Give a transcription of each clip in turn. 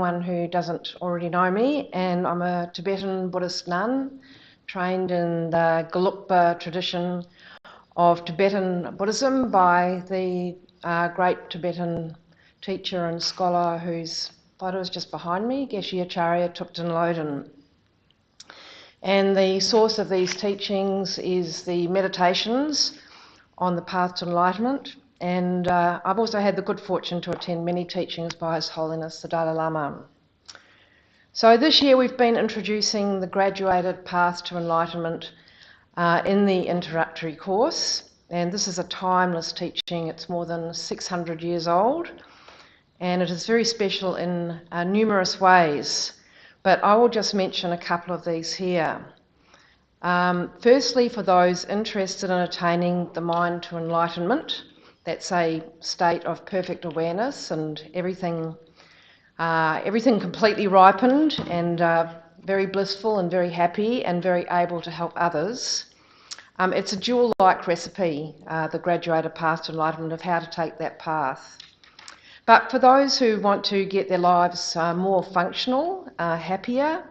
anyone who doesn't already know me, and I'm a Tibetan Buddhist nun trained in the Gelugpa tradition of Tibetan Buddhism by the great Tibetan teacher and scholar whose photo is just behind me, Geshe Acharya Thubten Loden. And the source of these teachings is the meditations on the path to enlightenment. And I've also had the good fortune to attend many teachings by His Holiness the Dalai Lama. So this year we've been introducing the graduated path to enlightenment in the introductory course. And this is a timeless teaching. It's more than 600 years old. And it is very special in numerous ways. But I will just mention a couple of these here. Firstly, for those interested in attaining the mind to enlightenment, that's a state of perfect awareness and everything completely ripened and very blissful and very happy and very able to help others. It's a jewel-like recipe, the graduated path to enlightenment, of how to take that path. But for those who want to get their lives more functional, happier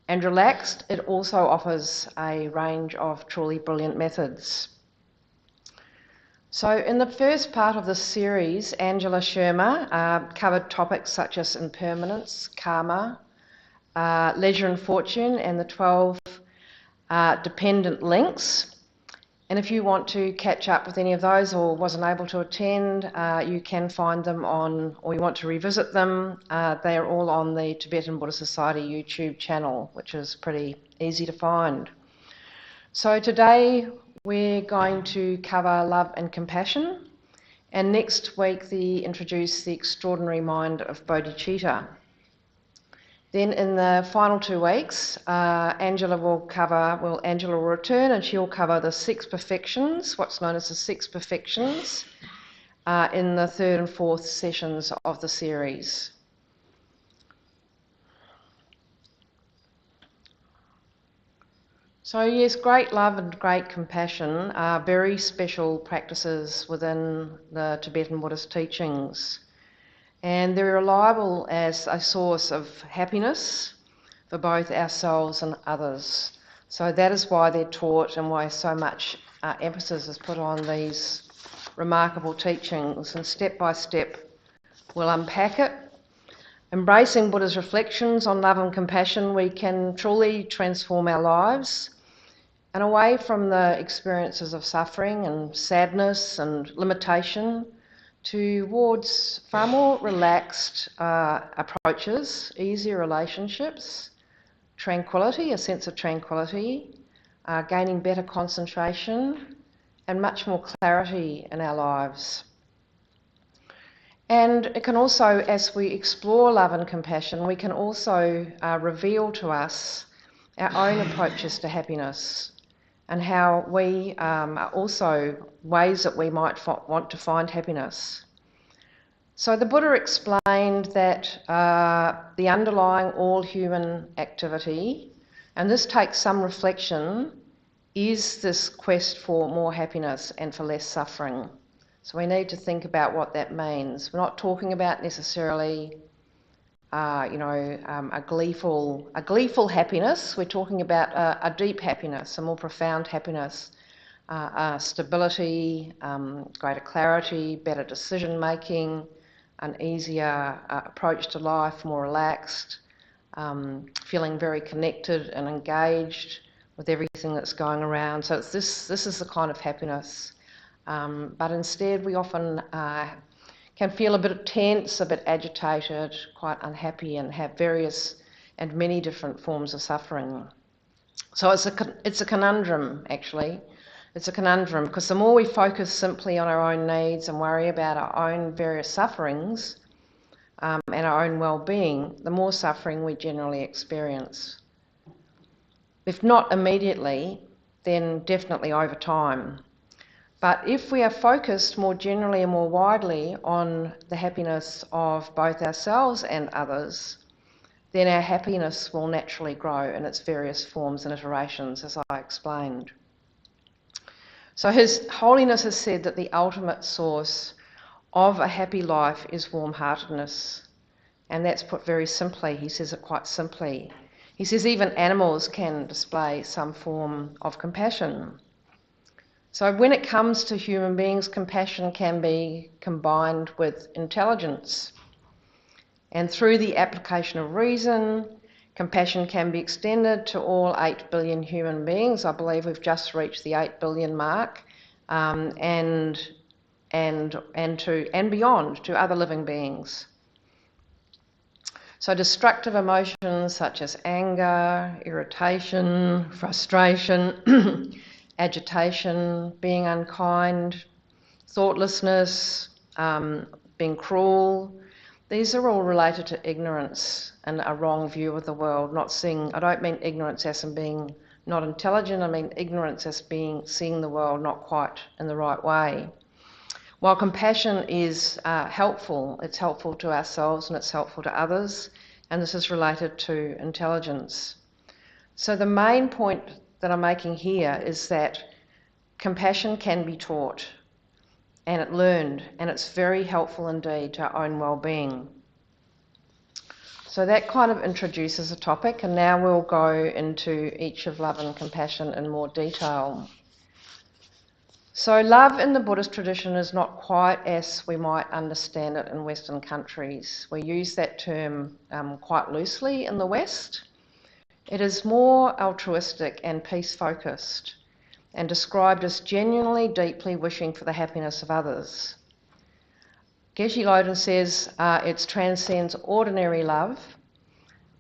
and relaxed, it also offers a range of truly brilliant methods. So in the first part of this series, Angela Sherma covered topics such as impermanence, karma, leisure and fortune, and the 12 dependent links. And if you want to catch up with any of those or wasn't able to attend, you can find them on, or you want to revisit them, they are all on the Tibetan Buddhist Society YouTube channel, which is pretty easy to find. So today we're going to cover love and compassion, and next week introduce the extraordinary mind of bodhicitta. Then in the final 2 weeks, Angela will return and she'll cover the 6 perfections, what's known as the 6 perfections, in the 3rd and 4th sessions of the series. So yes, great love and great compassion are very special practices within the Tibetan Buddhist teachings. And they're reliable as a source of happiness for both ourselves and others. So that is why they're taught and why so much emphasis is put on these remarkable teachings. And step by step, we'll unpack it. Embracing Buddha's reflections on love and compassion, we can truly transform our lives and away from the experiences of suffering and sadness and limitation towards far more relaxed approaches, easier relationships, tranquility, a sense of tranquility, gaining better concentration, and much more clarity in our lives. And it can also, as we explore love and compassion, we can also reveal to us our own approaches to happiness and how we are also ways that we might want to find happiness. So the Buddha explained that the underlying all human activity, and this takes some reflection, is this quest for more happiness and for less suffering. So we need to think about what that means. We're not talking about necessarily a gleeful happiness. We're talking about a deep happiness, a more profound happiness, stability, greater clarity, better decision making, an easier approach to life, more relaxed, feeling very connected and engaged with everything that's going around. So this is the kind of happiness. But instead we often can feel a bit tense, a bit agitated, quite unhappy, and have various and many different forms of suffering. So it's a conundrum, actually. It's a conundrum because the more we focus simply on our own needs and worry about our own various sufferings and our own well-being, the more suffering we generally experience. If not immediately, then definitely over time. But if we are focused more generally and more widely on the happiness of both ourselves and others, then our happiness will naturally grow in its various forms and iterations, as I explained. So His Holiness has said that the ultimate source of a happy life is warm-heartedness. And that's put very simply. He says it quite simply. He says even animals can display some form of compassion. So when it comes to human beings, compassion can be combined with intelligence. And through the application of reason, compassion can be extended to all 8 billion human beings. I believe we've just reached the 8 billion mark, and beyond, to other living beings. So destructive emotions such as anger, irritation, frustration, agitation, being unkind, thoughtlessness, being cruel, these are all related to ignorance and a wrong view of the world. I don't mean ignorance as in being not intelligent, I mean ignorance as seeing the world not quite in the right way. While compassion is helpful, it's helpful to ourselves and it's helpful to others, and this is related to intelligence. So the main point that I'm making here is that compassion can be taught and it's learned, and it's very helpful indeed to our own well-being. So that kind of introduces the topic, and now we'll go into each of love and compassion in more detail. So love in the Buddhist tradition is not quite as we might understand it in Western countries. We use that term quite loosely in the West. It is more altruistic and peace-focused and described as genuinely, deeply wishing for the happiness of others. Geshe Loden says it transcends ordinary love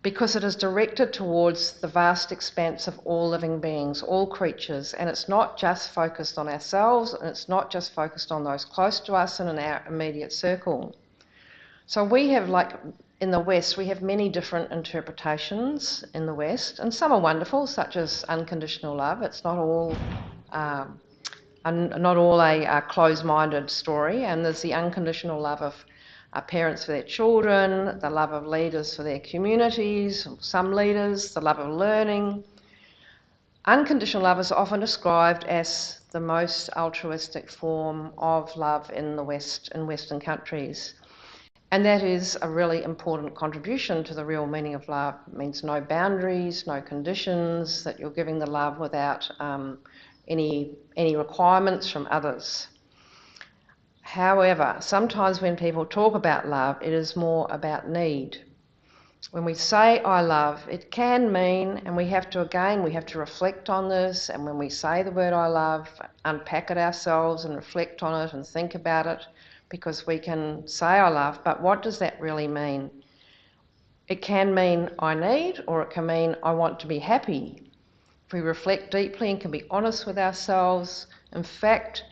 because it is directed towards the vast expanse of all living beings, all creatures, and it's not just focused on ourselves, and it's not just focused on those close to us and in our immediate circle. So we have, like in the West, we have many different interpretations in the West, and some are wonderful, such as unconditional love. It's not all a closed-minded story, and there's the unconditional love of parents for their children, the love of leaders for their communities, some leaders, the love of learning. Unconditional love is often described as the most altruistic form of love in the West, in Western countries. And that is a really important contribution to the real meaning of love. It means no boundaries, no conditions, that you're giving the love without any requirements from others. However, sometimes when people talk about love, it is more about need. When we say I love, it can mean, and we have to reflect on this, and when we say the word I love, unpack it ourselves and reflect on it and think about it, because we can say I love, but what does that really mean? It can mean I need, or it can mean I want to be happy. If we reflect deeply and can be honest with ourselves, in fact,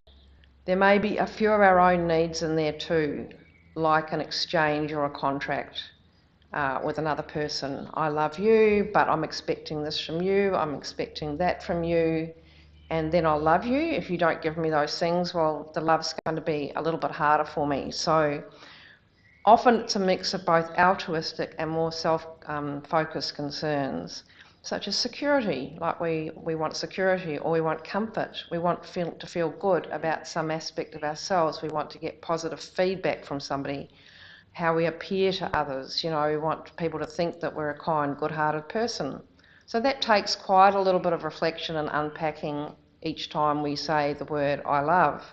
there may be a few of our own needs in there too, like an exchange or a contract with another person. I love you, but I'm expecting this from you, I'm expecting that from you, and then I'll love you. If you don't give me those things, well, the love's going to be a little bit harder for me. So often it's a mix of both altruistic and more self-focused concerns, such as security, like we want security, or we want comfort. We want to feel good about some aspect of ourselves. We want to get positive feedback from somebody, how we appear to others. We want people to think that we're a kind, good-hearted person. So that takes quite a little bit of reflection and unpacking each time we say the word I love.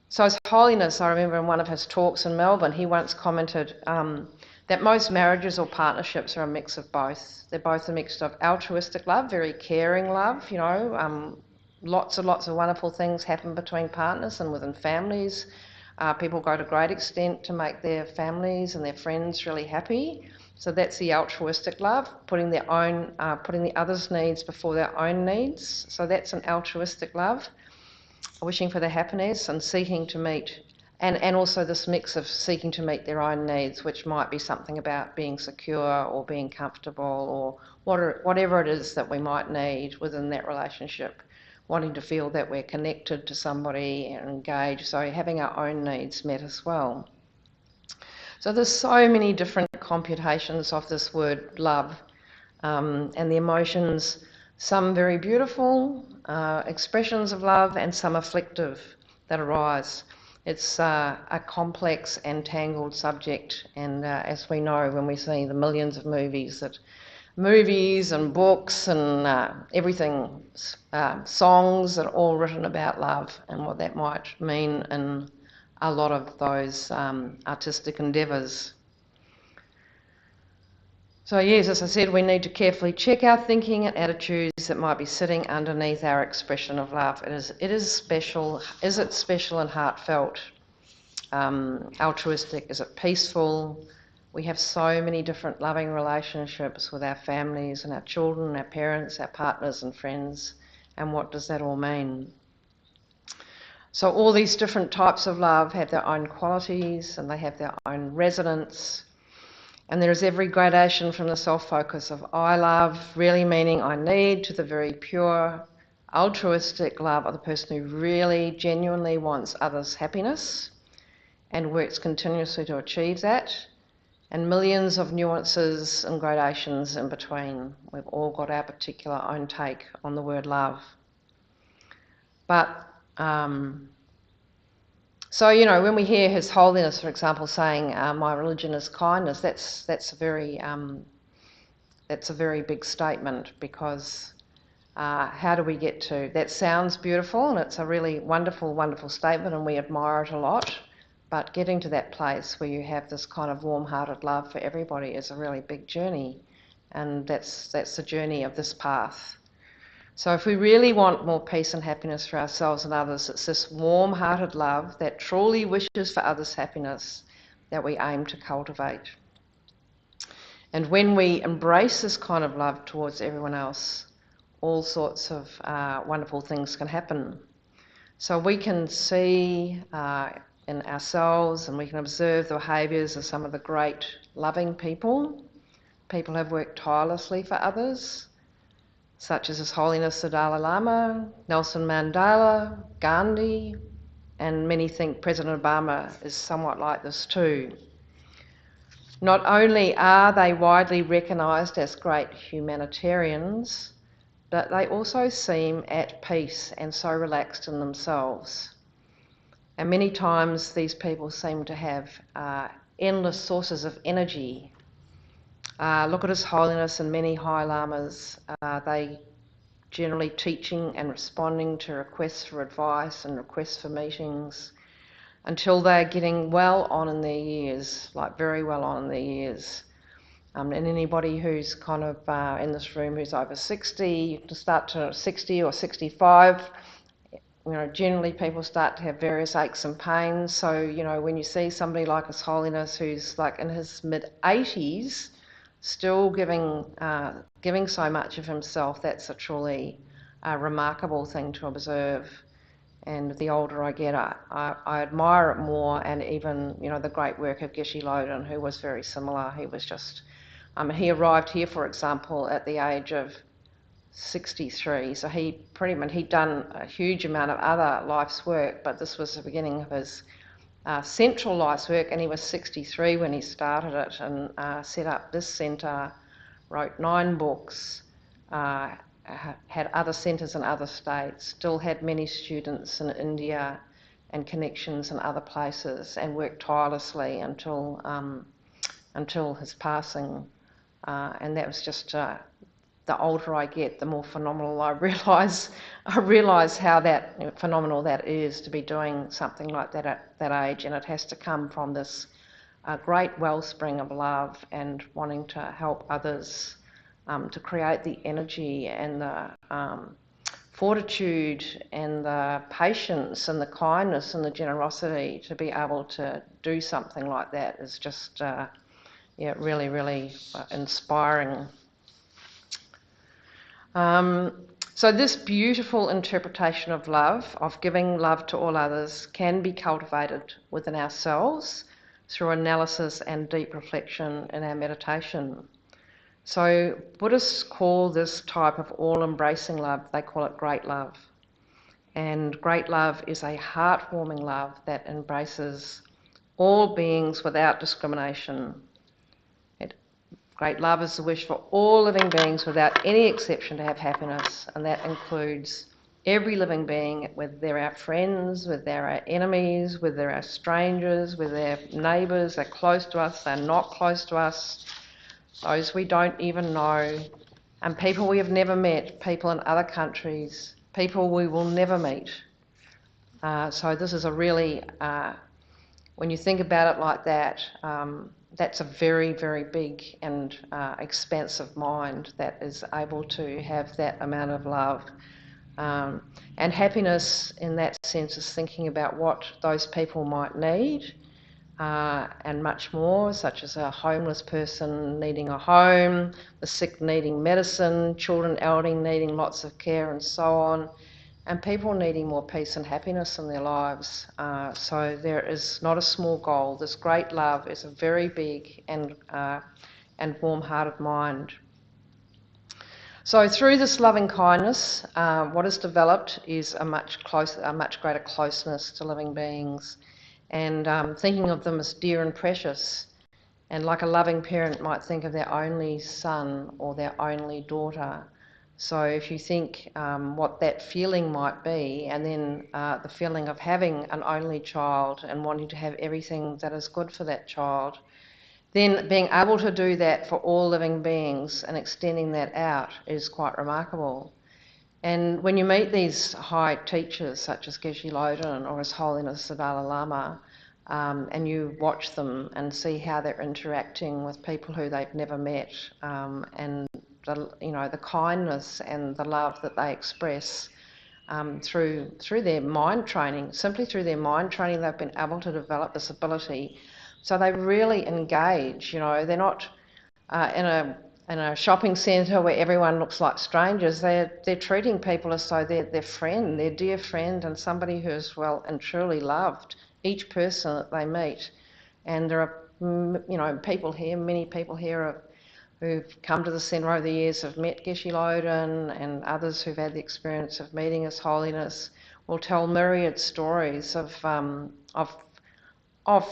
So His Holiness, I remember in one of his talks in Melbourne, he once commented that most marriages or partnerships are a mix of both. They're both a mix of altruistic love, very caring love, lots and lots of wonderful things happen between partners and within families. People go to great extent to make their families and their friends really happy. So that's the altruistic love, putting the other's needs before their own needs. So that's an altruistic love, wishing for their happiness and seeking to meet, and also this mix of seeking to meet their own needs, which might be something about being secure or being comfortable or whatever it is that we might need within that relationship, wanting to feel that we're connected to somebody and engaged, so having our own needs met as well. So there's so many different computations of this word love, and the emotions, some very beautiful expressions of love and some afflictive that arise. It's a complex and tangled subject, and as we know when we see the millions of movies and books and everything, songs that are all written about love and what that might mean in a lot of those artistic endeavours. So yes, as I said, we need to carefully check our thinking and attitudes that might be sitting underneath our expression of love. It is special. Is it special and heartfelt? Altruistic? Is it peaceful? We have so many different loving relationships with our families and our children, our parents, our partners and friends. And what does that all mean? So all these different types of love have their own qualities and they have their own resonance. And there is every gradation from the self-focus of I love, really meaning I need, to the very pure, altruistic love of the person who really, genuinely wants others' happiness and works continuously to achieve that, and millions of nuances and gradations in between. We've all got our particular own take on the word love. But so, you know, when we hear His Holiness, for example, saying, my religion is kindness, that's a very big statement, because how do we get to... That sounds beautiful, and it's a really wonderful, wonderful statement, and we admire it a lot, but getting to that place where you have this kind of warm-hearted love for everybody is a really big journey, and that's the journey of this path. So if we really want more peace and happiness for ourselves and others, it's this warm-hearted love that truly wishes for others' happiness that we aim to cultivate. And when we embrace this kind of love towards everyone else, all sorts of wonderful things can happen. So we can see in ourselves, and we can observe the behaviours of some of the great loving people. People have worked tirelessly for others, such as His Holiness the Dalai Lama, Nelson Mandela, Gandhi, and many think President Obama is somewhat like this too. Not only are they widely recognised as great humanitarians, but they also seem at peace and so relaxed in themselves. And many times these people seem to have endless sources of energy. Look at His Holiness and many High Lamas. They generally teaching and responding to requests for advice and requests for meetings until they're getting well on in their years, like very well on in their years. And anybody who's kind of in this room who's over 60, you can start to 60 or 65, you know, generally people start to have various aches and pains. So, you know, when you see somebody like His Holiness who's like in his mid-80s, still giving so much of himself, that's a truly remarkable thing to observe. And the older I get, I admire it more. And even, you know, the great work of Geshe Loden, who was very similar. He was just, he arrived here, for example, at the age of 63. So he'd done a huge amount of other life's work, but this was the beginning of his central life's work, and he was 63 when he started it and set up this centre, wrote 9 books, had other centres in other states, still had many students in India and connections in other places, and worked tirelessly until his passing. And that was just, the older I get, the more phenomenal I realise how phenomenal that is to be doing something like that at that age, and it has to come from this great wellspring of love and wanting to help others, to create the energy and the fortitude and the patience and the kindness and the generosity to be able to do something like that is just really, really inspiring. So this beautiful interpretation of love, of giving love to all others, can be cultivated within ourselves through analysis and deep reflection in our meditation. So Buddhists call this type of all-embracing love, they call it great love. And great love is a heartwarming love that embraces all beings without discrimination. Great love is the wish for all living beings without any exception to have happiness, and that includes every living being, whether they're our friends, whether they're our enemies, whether they're our strangers, whether they're neighbours, they're close to us, they're not close to us, those we don't even know, and people we have never met, people in other countries, people we will never meet. So this is a really, when you think about it like that, that's a very, very big and expansive mind that is able to have that amount of love. And happiness in that sense is thinking about what those people might need, and much more, such as a homeless person needing a home, the sick needing medicine, children elderly needing lots of care and so on, and people needing more peace and happiness in their lives. So there is not a small goal. This great love is a very big and warm-hearted mind. So through this loving kindness, what is developed is a much greater closeness to living beings, and thinking of them as dear and precious. And like a loving parent might think of their only son or their only daughter. So if you think what that feeling might be, and then the feeling of having an only child and wanting to have everything that is good for that child, then being able to do that for all living beings and extending that out is quite remarkable. And when you meet these high teachers such as Geshe Loden or His Holiness the Dalai Lama, and you watch them and see how they're interacting with people who they've never met, and the kindness and the love that they express through their mind training, simply through their mind training, they've been able to develop this ability. So they really engage. They're not in a shopping centre where everyone looks like strangers. They're treating people as though they're their friend, their dear friend, and somebody who is well and truly loved, each person that they meet. And there are people here, many people here who've come to the centre over the years, have met Geshe Loden, and others who've had the experience of meeting His Holiness will tell myriad stories of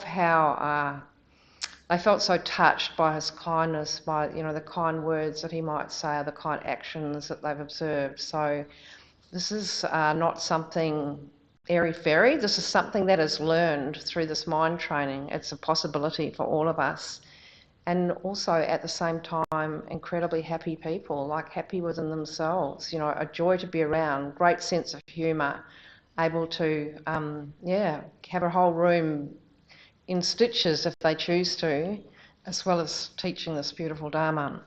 how they felt so touched by his kindness, by the kind words that he might say, or the kind actions that they've observed. So this is not something airy-fairy. This is something that is learned through this mind training. It's a possibility for all of us. And also at the same time, incredibly happy people, like happy within themselves, a joy to be around, great sense of humour, able to, have a whole room in stitches if they choose to, as well as teaching this beautiful Dharma.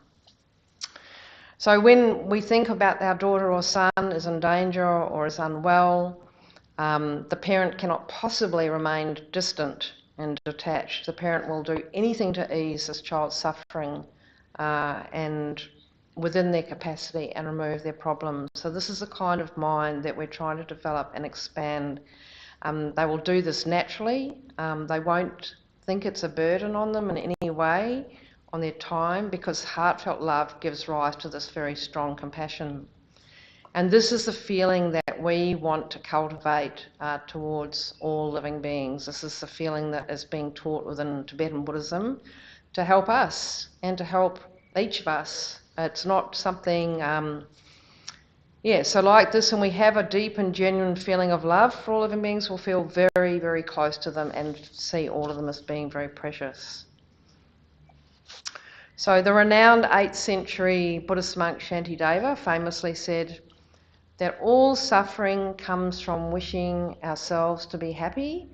So when we think about our daughter or son is in danger or is unwell, the parent cannot possibly remain distant and detached. The parent will do anything to ease this child's suffering and within their capacity and remove their problems. So this is the kind of mind that we're trying to develop and expand. They will do this naturally. They won't think it's a burden on them in any way, on their time, because heartfelt love gives rise to this very strong compassion. And this is the feeling that we want to cultivate towards all living beings. This is the feeling that is being taught within Tibetan Buddhism to help us and to help each of us. It's not something... so like this, when we have a deep and genuine feeling of love for all living beings, we'll feel very, very close to them and see all of them as being very precious. So the renowned 8th century Buddhist monk Shantideva famously said that all suffering comes from wishing ourselves to be happy,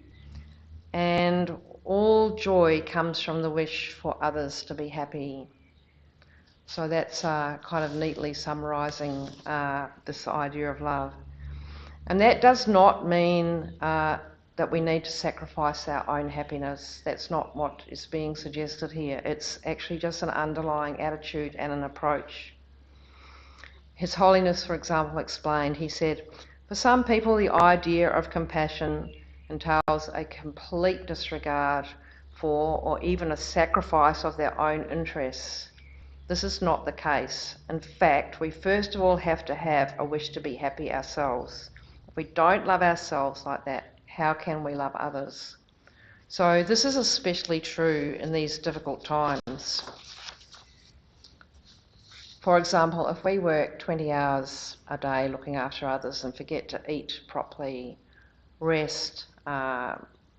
and all joy comes from the wish for others to be happy. So that's kind of neatly summarising this idea of love. And that does not mean that we need to sacrifice our own happiness. That's not what is being suggested here. It's actually just an underlying attitude and an approach. His Holiness, for example, explained, he said, for some people the idea of compassion entails a complete disregard for or even a sacrifice of their own interests. This is not the case. In fact, we first of all have to have a wish to be happy ourselves. If we don't love ourselves like that, how can we love others? So this is especially true in these difficult times. For example, if we work 20 hours a day looking after others and forget to eat properly, rest,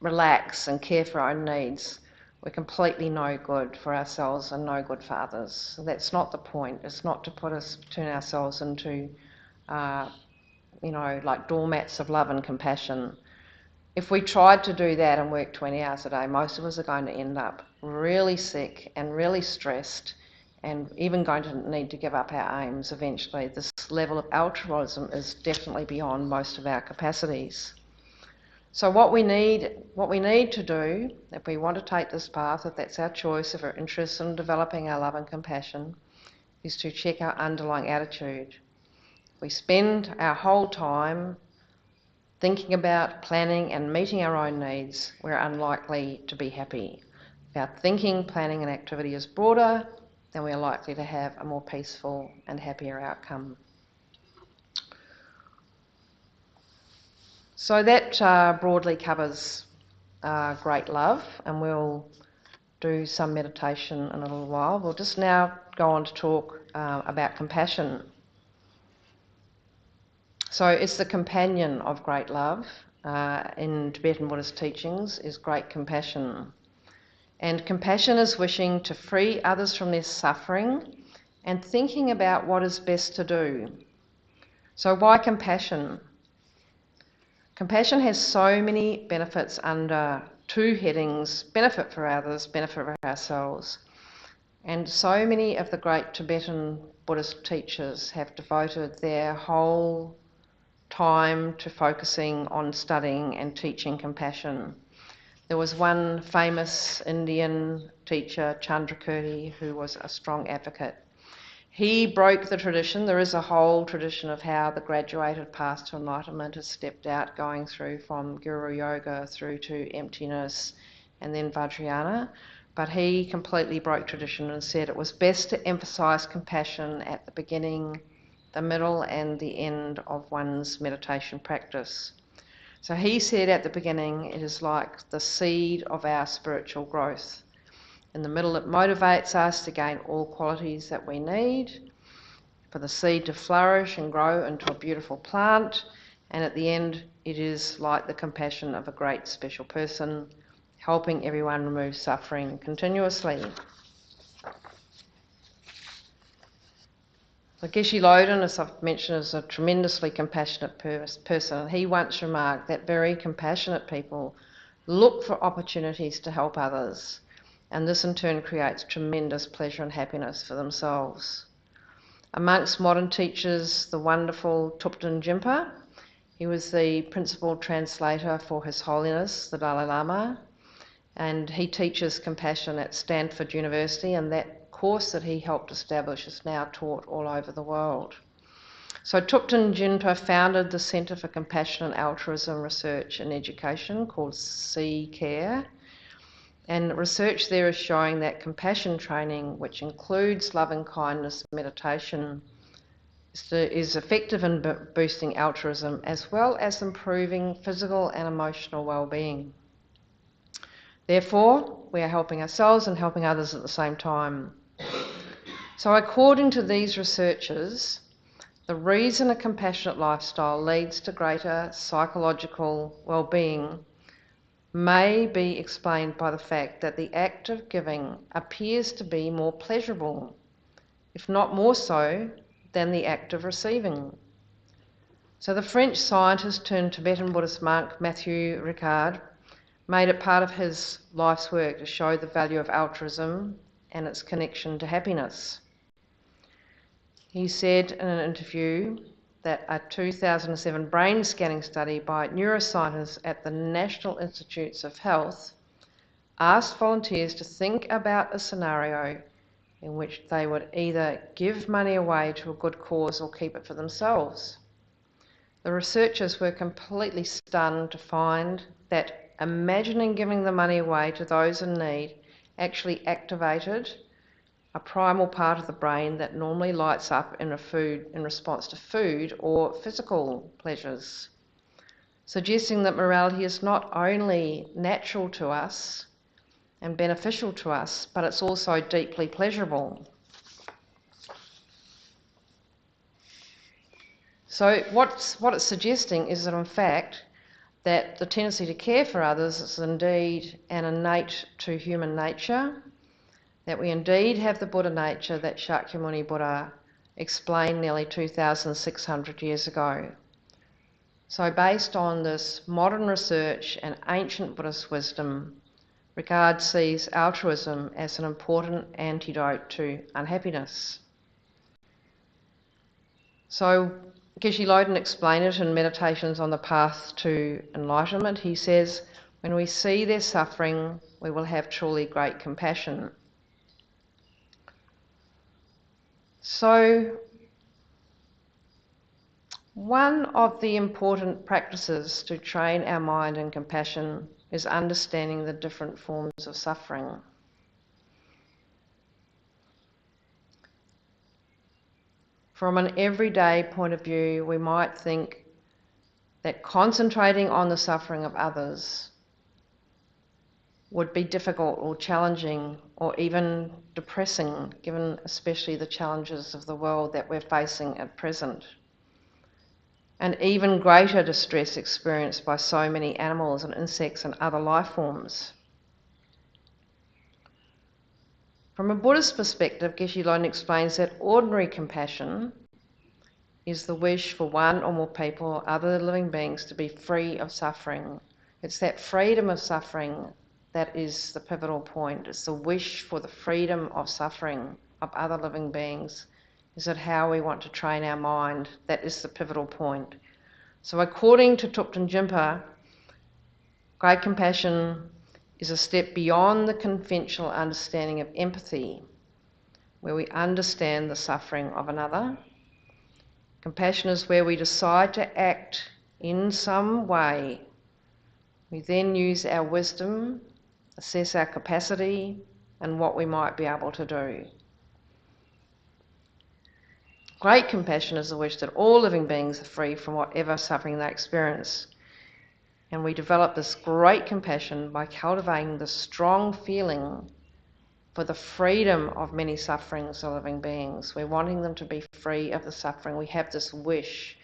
relax and care for our own needs, we're completely no good for ourselves and no good for others. So that's not the point. It's not to turn ourselves into, like doormats of love and compassion. If we tried to do that and work 20 hours a day, most of us are going to end up really sick and really stressed and even going to need to give up our aims eventually. This level of altruism is definitely beyond most of our capacities. So what we need to do, if we want to take this path, if that's our choice, if we're interested in developing our love and compassion, is to check our underlying attitude. We spend our whole time thinking about, planning and meeting our own needs, we're unlikely to be happy. If our thinking, planning and activity is broader, then we're likely to have a more peaceful and happier outcome. So that broadly covers great love, and we'll do some meditation in a little while. We'll just now go on to talk about compassion. So it's the companion of great love in Tibetan Buddhist teachings is great compassion. And compassion is wishing to free others from their suffering and thinking about what is best to do. So why compassion? Compassion has so many benefits under two headings: benefit for others, benefit for ourselves. And so many of the great Tibetan Buddhist teachers have devoted their whole time to focusing on studying and teaching compassion. There was one famous Indian teacher, Chandrakirti, who was a strong advocate. He broke the tradition. There is a whole tradition of how the graduated path to enlightenment is stepped out, going through from Guru Yoga through to emptiness and then Vajrayana. But he completely broke tradition and said it was best to emphasise compassion at the beginning, the middle and the end of one's meditation practice. So he said at the beginning, it is like the seed of our spiritual growth. In the middle, it motivates us to gain all qualities that we need for the seed to flourish and grow into a beautiful plant. And at the end, it is like the compassion of a great special person, helping everyone remove suffering continuously. So Geshe Loden, as I've mentioned, is a tremendously compassionate person. He once remarked that very compassionate people look for opportunities to help others, and this in turn creates tremendous pleasure and happiness for themselves. Amongst modern teachers, the wonderful Thubten, he was the principal translator for His Holiness, the Dalai Lama, and he teaches compassion at Stanford University, and that course that he helped establish is now taught all over the world. So Thubten Jinpa founded the Centre for Compassion and Altruism Research and Education called C-Care, and research there is showing that compassion training, which includes loving kindness meditation, is effective in boosting altruism as well as improving physical and emotional well-being. Therefore, we are helping ourselves and helping others at the same time. So according to these researchers, the reason a compassionate lifestyle leads to greater psychological well-being may be explained by the fact that the act of giving appears to be more pleasurable, if not more so, than the act of receiving. So the French scientist turned Tibetan Buddhist monk Mathieu Ricard made it part of his life's work to show the value of altruism and its connection to happiness. He said in an interview that a 2007 brain scanning study by neuroscientists at the National Institutes of Health asked volunteers to think about a scenario in which they would either give money away to a good cause or keep it for themselves. The researchers were completely stunned to find that imagining giving the money away to those in need actually activated a primal part of the brain that normally lights up in response to food or physical pleasures, suggesting that morality is not only natural to us and beneficial to us, but it's also deeply pleasurable. So what it's suggesting is that in fact that the tendency to care for others is indeed an innate to human nature, that we indeed have the Buddha nature that Shakyamuni Buddha explained nearly 2,600 years ago. So based on this modern research and ancient Buddhist wisdom, Regard sees altruism as an important antidote to unhappiness. So Geshe Loden explained it in Meditations on the Path to Enlightenment. He says, when we see their suffering, we will have truly great compassion. So one of the important practices to train our mind in compassion is understanding the different forms of suffering. From an everyday point of view, we might think that concentrating on the suffering of others would be difficult or challenging or even depressing, given especially the challenges of the world that we're facing at present. And even greater distress experienced by so many animals and insects and other life forms. From a Buddhist perspective, Geshe Loden explains that ordinary compassion is the wish for one or more people or other living beings to be free of suffering. It's that freedom of suffering that is the pivotal point. It's the wish for the freedom of suffering of other living beings. Is it how we want to train our mind? That is the pivotal point. So according to Thubten Jinpa, great compassion is a step beyond the conventional understanding of empathy, where we understand the suffering of another. Compassion is where we decide to act in some way. We then use our wisdom, assess our capacity, and what we might be able to do. Great compassion is the wish that all living beings are free from whatever suffering they experience. And we develop this great compassion by cultivating the strong feeling for the freedom of many sufferings of living beings. We're wanting them to be free of the suffering. We have this wish.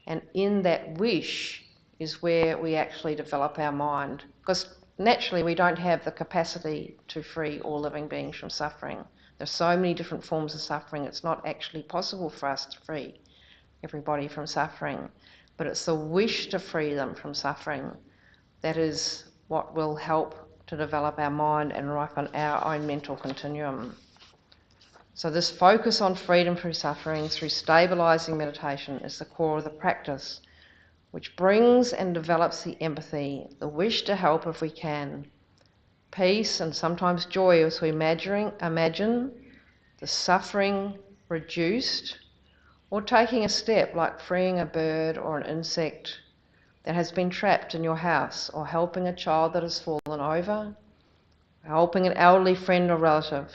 And in that wish is where we actually develop our mind. Because naturally we don't have the capacity to free all living beings from suffering. There's so many different forms of suffering, it's not actually possible for us to free everybody from suffering. But it's the wish to free them from suffering that is what will help to develop our mind and ripen our own mental continuum. So this focus on freedom from suffering through stabilising meditation is the core of the practice, which brings and develops the empathy, the wish to help if we can, peace and sometimes joy as we imagine the suffering reduced, or taking a step like freeing a bird or an insect that has been trapped in your house, or helping a child that has fallen over, helping an elderly friend or relative.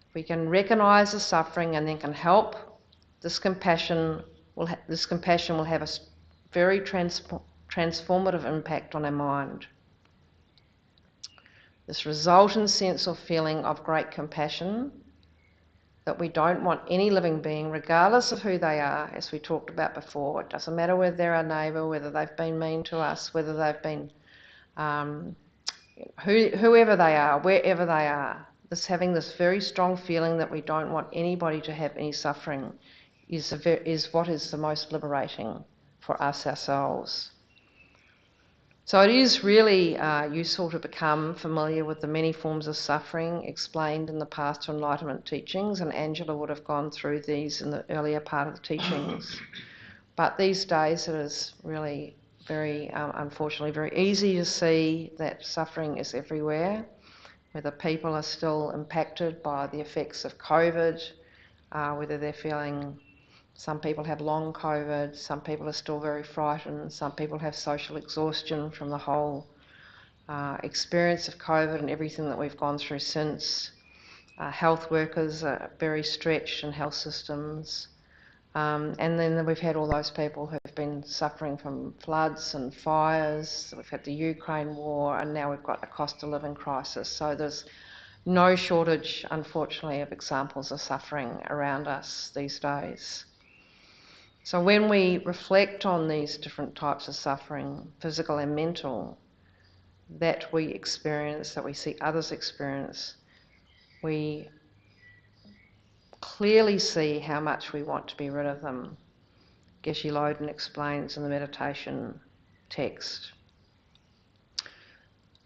If we can recognise the suffering and then can help, this compassion will have a very transformative impact on our mind. This resultant sense or feeling of great compassion that we don't want any living being, regardless of who they are, as we talked about before. It doesn't matter whether they're our neighbour, whether they've been mean to us, whether they've been whoever they are, wherever they are. Having this very strong feeling that we don't want anybody to have any suffering is what is the most liberating for us ourselves. So it is really useful to become familiar with the many forms of suffering explained in the Path to Enlightenment teachings, and Angela would have gone through these in the earlier part of the teachings. But these days it is really very, unfortunately, very easy to see that suffering is everywhere, whether people are still impacted by the effects of COVID, whether they're feeling. Some people have long COVID, some people are still very frightened, some people have social exhaustion from the whole experience of COVID and everything that we've gone through since. Health workers are very stretched in health systems. And then we've had all those people who've been suffering from floods and fires. We've had the Ukraine war, and now we've got a cost of living crisis. So there's no shortage, unfortunately, of examples of suffering around us these days. So when we reflect on these different types of suffering, physical and mental, that we experience, that we see others experience, we clearly see how much we want to be rid of them. Geshe Loden explains in the meditation text.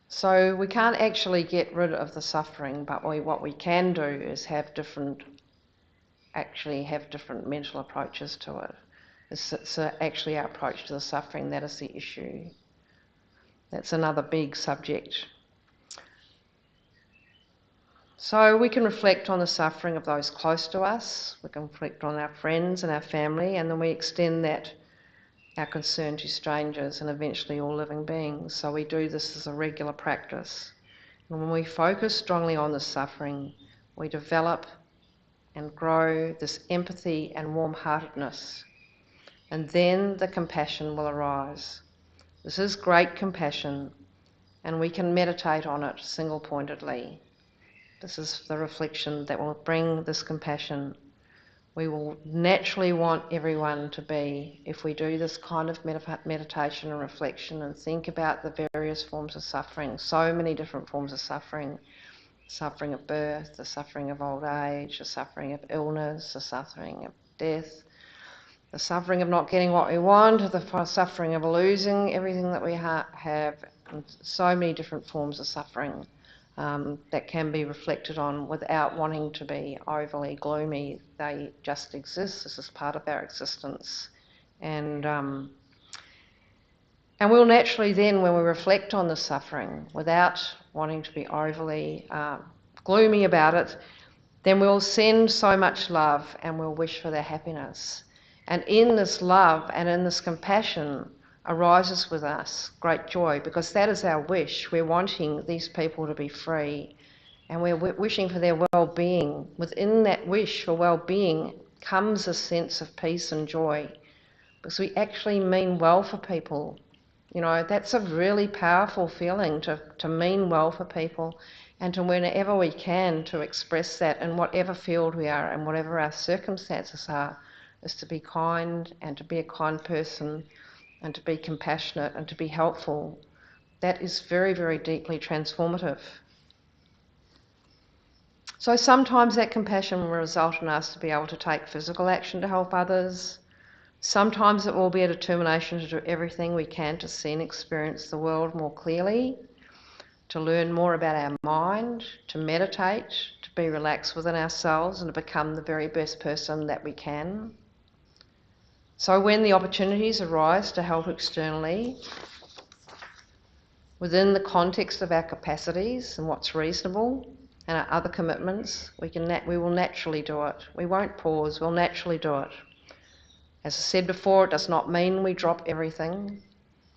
So we can't actually get rid of the suffering, but what we can do is have different mental approaches to it. It's actually our approach to the suffering that is the issue. That's another big subject. So we can reflect on the suffering of those close to us, we can reflect on our friends and our family, and then we extend our concern to strangers and eventually all living beings. So we do this as a regular practice. And when we focus strongly on the suffering, we develop and grow this empathy and warm-heartedness. And then the compassion will arise. This is great compassion, and we can meditate on it single-pointedly. This is the reflection that will bring this compassion. We will naturally want everyone to be, if we do this kind of meditation and reflection and think about the various forms of suffering, so many different forms of suffering, suffering of birth, the suffering of old age, the suffering of illness, the suffering of death, the suffering of not getting what we want, the suffering of losing everything that we have, and so many different forms of suffering that can be reflected on without wanting to be overly gloomy. They just exist. This is part of our existence. And we'll naturally then, when we reflect on the suffering without wanting to be overly gloomy about it, then we'll send so much love and we'll wish for their happiness. And in this love and in this compassion arises with us great joy, because that is our wish. We're wanting these people to be free, and we're wishing for their well-being. Within that wish for well-being comes a sense of peace and joy, because we actually mean well for people. You know, that's a really powerful feeling, to mean well for people, and to, whenever we can, to express that in whatever field we are and whatever our circumstances are, is to be kind and to be a kind person and to be compassionate and to be helpful. That is very, very deeply transformative. So sometimes that compassion will result in us to be able to take physical action to help others. Sometimes it will be a determination to do everything we can to see and experience the world more clearly, to learn more about our mind, to meditate, to be relaxed within ourselves and to become the very best person that we can. So when the opportunities arise to help externally, within the context of our capacities and what's reasonable and our other commitments, we will naturally do it. We won't pause, we'll naturally do it. As I said before, it does not mean we drop everything,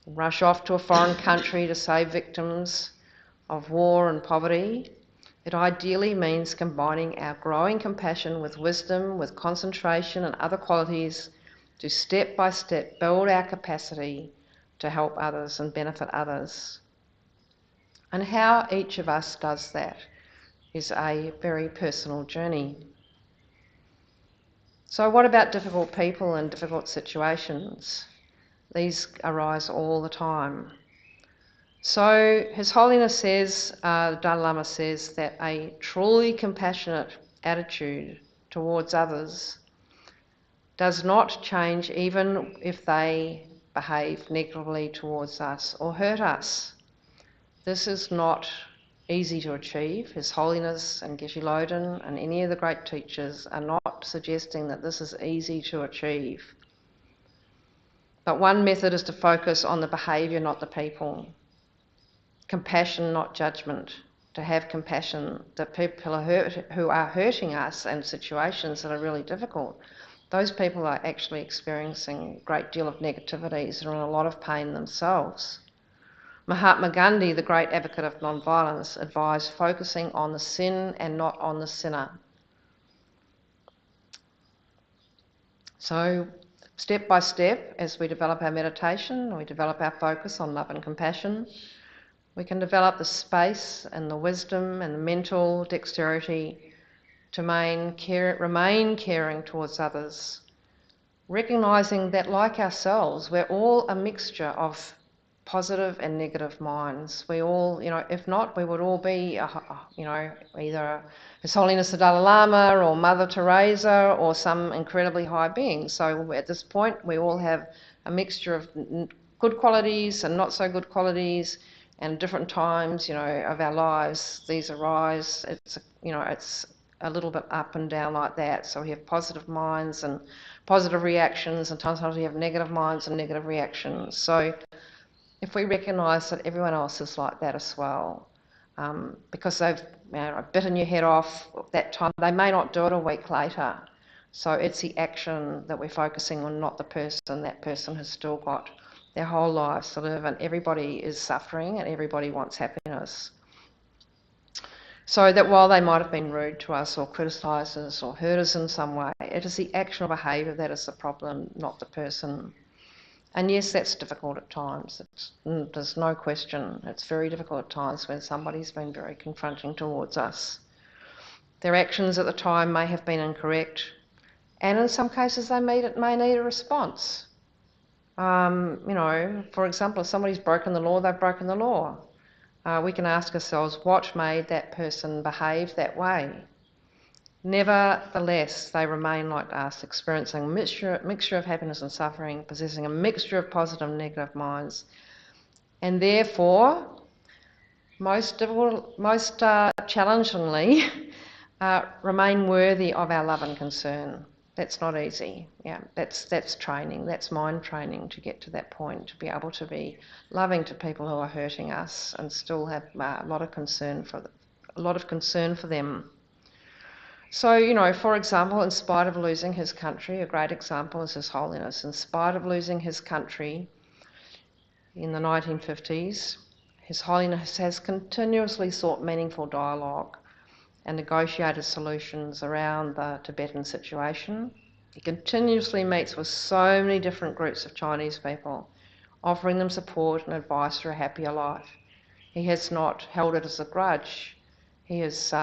rush off to a foreign country to save victims of war and poverty. It ideally means combining our growing compassion with wisdom, with concentration and other qualities, to step by step build our capacity to help others and benefit others. And how each of us does that is a very personal journey. So what about difficult people and difficult situations? These arise all the time. So His Holiness says, the Dalai Lama says, that a truly compassionate attitude towards others does not change even if they behave negatively towards us or hurt us. This is not easy to achieve. His Holiness and Geshe Loden and any of the great teachers are not suggesting that this is easy to achieve. But one method is to focus on the behaviour, not the people. Compassion, not judgment. To have compassion that people who are hurting us and situations that are really difficult, those people are actually experiencing a great deal of negativities and are in a lot of pain themselves. Mahatma Gandhi, the great advocate of non-violence, advised focusing on the sin and not on the sinner. So, step by step, as we develop our meditation, we develop our focus on love and compassion, we can develop the space and the wisdom and the mental dexterity to remain caring towards others, recognising that, like ourselves, we're all a mixture of positive and negative minds. We all, if not, we would all be, either His Holiness the Dalai Lama or Mother Teresa or some incredibly high being. So at this point, we all have a mixture of good qualities and not so good qualities, and different times, of our lives, these arise. It's a little bit up and down like that. So we have positive minds and positive reactions, and sometimes we have negative minds and negative reactions. So if we recognise that everyone else is like that as well, because they've bitten your head off that time, they may not do it a week later. So it's the action that we're focusing on, not the person. That person has still got their whole lives to live, and everybody is suffering and everybody wants happiness. So that while they might have been rude to us or criticised us or hurt us in some way, it is the action or behaviour that is the problem, not the person. And yes, that's difficult at times. There's no question. It's very difficult at times when somebody's been very confronting towards us. Their actions at the time may have been incorrect, and in some cases they may need a response. For example, if somebody's broken the law, they've broken the law. We can ask ourselves, what made that person behave that way? Nevertheless, they remain like us, experiencing a mixture of happiness and suffering, possessing a mixture of positive and negative minds, and therefore, most challengingly, remain worthy of our love and concern. That's not easy. Yeah, that's training. That's mind training to get to that point, to be able to be loving to people who are hurting us and still have a lot of concern for them. So, for example, in spite of losing his country, a great example is His Holiness. In spite of losing his country in the 1950s, His Holiness has continuously sought meaningful dialogue and negotiated solutions around the Tibetan situation. He continuously meets with so many different groups of Chinese people, offering them support and advice for a happier life. He has not held it as a grudge. He has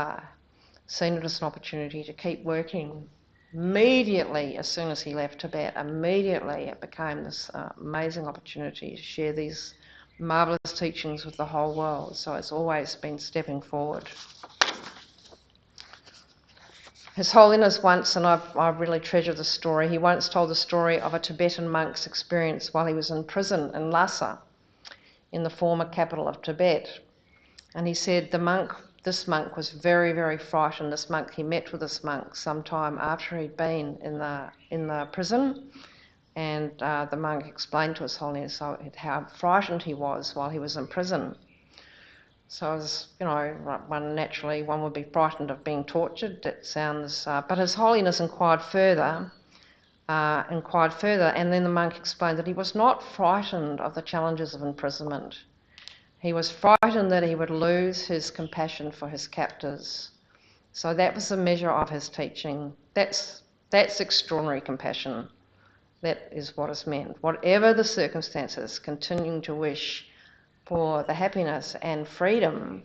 seen it as an opportunity to keep working. Immediately, as soon as he left Tibet, immediately it became this amazing opportunity to share these marvellous teachings with the whole world. So it's always been stepping forward. His Holiness once, and I really treasure this story, he once told the story of a Tibetan monk's experience while he was in prison in Lhasa, in the former capital of Tibet. And he said this monk was very, very frightened. He met with this monk sometime after he'd been in the prison, and the monk explained to His Holiness how frightened he was while he was in prison. So, one would be frightened of being tortured. That sounds, but His Holiness inquired further, and then the monk explained that he was not frightened of the challenges of imprisonment. He was frightened that he would lose his compassion for his captors. So that was the measure of his teaching. That's extraordinary compassion. That is what is meant. Whatever the circumstances, continuing to wish for the happiness and freedom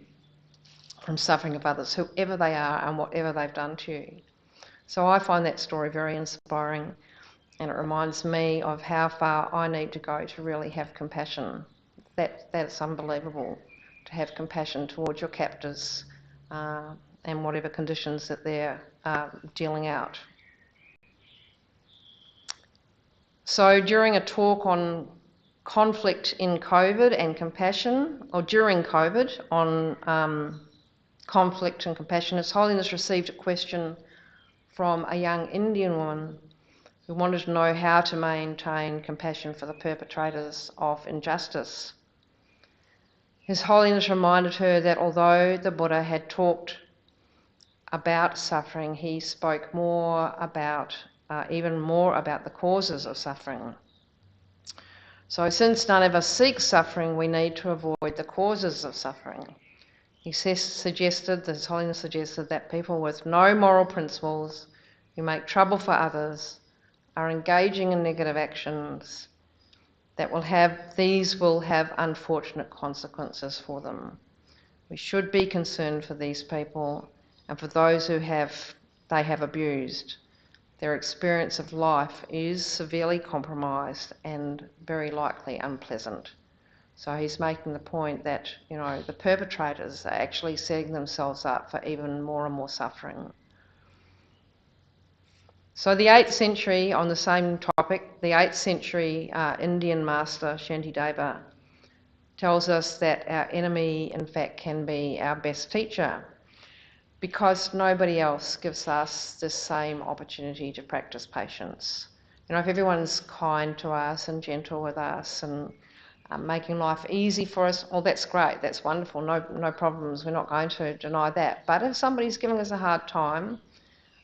from suffering of others, whoever they are and whatever they've done to you. So I find that story very inspiring, and it reminds me of how far I need to go to really have compassion. That's unbelievable, to have compassion towards your captors and whatever conditions that they're dealing out. So during a talk on conflict in COVID and compassion, or during COVID on conflict and compassion, His Holiness received a question from a young Indian woman who wanted to know how to maintain compassion for the perpetrators of injustice. His Holiness reminded her that although the Buddha had talked about suffering, he spoke even more about the causes of suffering. So since none of us seeks suffering, we need to avoid the causes of suffering. His Holiness suggested that people with no moral principles, who make trouble for others, are engaging in negative actions, these will have unfortunate consequences for them. We should be concerned for these people and for those who they have abused. their experience of life is severely compromised and very likely unpleasant. So he's making the point that, the perpetrators are actually setting themselves up for even more and more suffering. So the 8th century, on the same topic, the 8th century Indian master Shantideva tells us that our enemy, in fact, can be our best teacher, because nobody else gives us the same opportunity to practice patience. If everyone's kind to us and gentle with us and making life easy for us, well, that's great, that's wonderful, no problems, we're not going to deny that. But if somebody's giving us a hard time,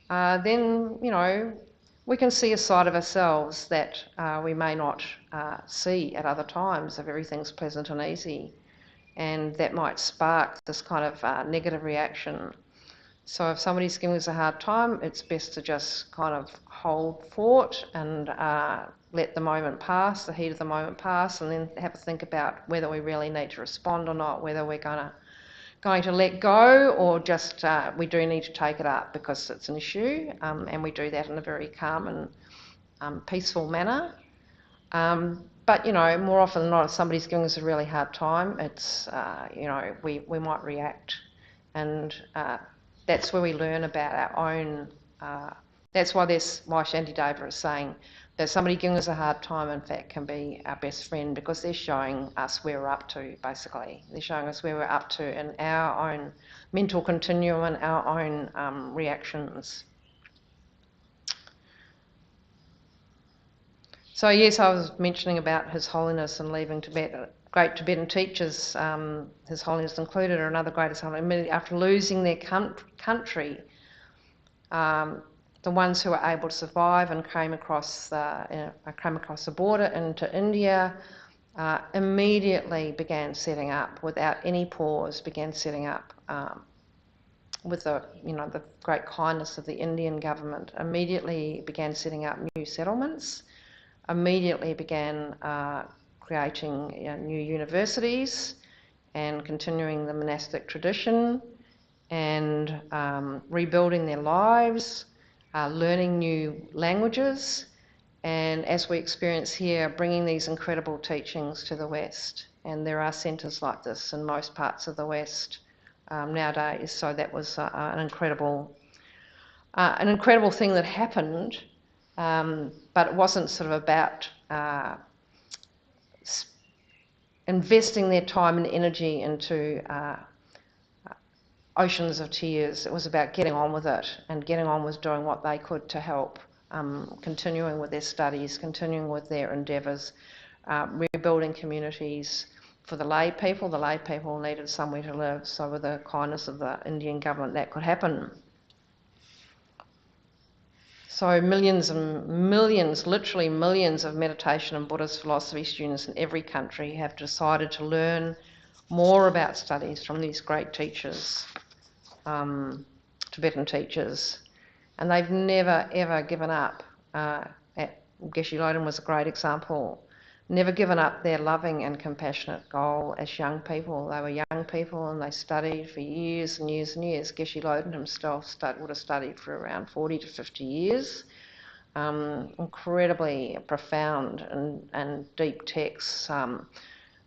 then, we can see a side of ourselves that we may not see at other times if everything's pleasant and easy. And that might spark this kind of negative reaction. So if somebody's giving us a hard time, it's best to just kind of hold fort and let the moment pass, the heat of the moment pass, and then have a think about whether we really need to respond or not, whether we're going to let go, or just we do need to take it up because it's an issue, and we do that in a very calm and peaceful manner. But more often than not, if somebody's giving us a really hard time, it's we might react, and that's where we learn about our own. That's why Shantideva is saying that somebody giving us a hard time, in fact, can be our best friend, because they're showing us where we're up to, basically. They're showing us where we're up to in our own mental continuum and our own reactions. So yes, I was mentioning about His Holiness and leaving Tibet. Great Tibetan teachers, His Holiness included, or another greatest Holiness, immediately after losing their country, the ones who were able to survive and came across the border into India, immediately began setting up, without any pause, with the great kindness of the Indian government, immediately began setting up new settlements, immediately began creating new universities and continuing the monastic tradition, and rebuilding their lives, learning new languages, and as we experience here, bringing these incredible teachings to the West. And there are centres like this in most parts of the West nowadays. So that was an incredible thing that happened, but it wasn't sort of about investing their time and energy into oceans of tears. It was about getting on with it and getting on with doing what they could to help, continuing with their studies, continuing with their endeavours, rebuilding communities for the lay people. The lay people needed somewhere to live, so with the kindness of the Indian government, that could happen. So millions and millions, literally millions of meditation and Buddhist philosophy students in every country have decided to learn more about studies from these great teachers, Tibetan teachers, and they've never ever given up. Geshe Loden was a great example. Never given up their loving and compassionate goal as young people. They were young people and they studied for years and years and years. Geshe Loden himself would have studied for around 40 to 50 years. Incredibly profound and deep texts.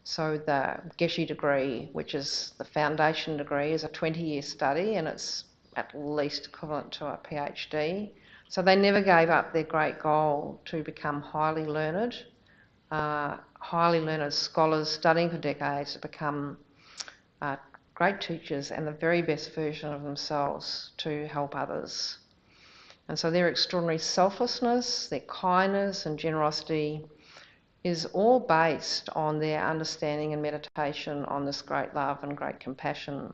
So the Geshe degree, which is the foundation degree, is a 20-year study, and it's at least equivalent to a PhD. So they never gave up their great goal to become highly learned scholars studying for decades, to become great teachers and the very best version of themselves to help others. And so their extraordinary selflessness, their kindness and generosity is all based on their understanding and meditation on this great love and great compassion.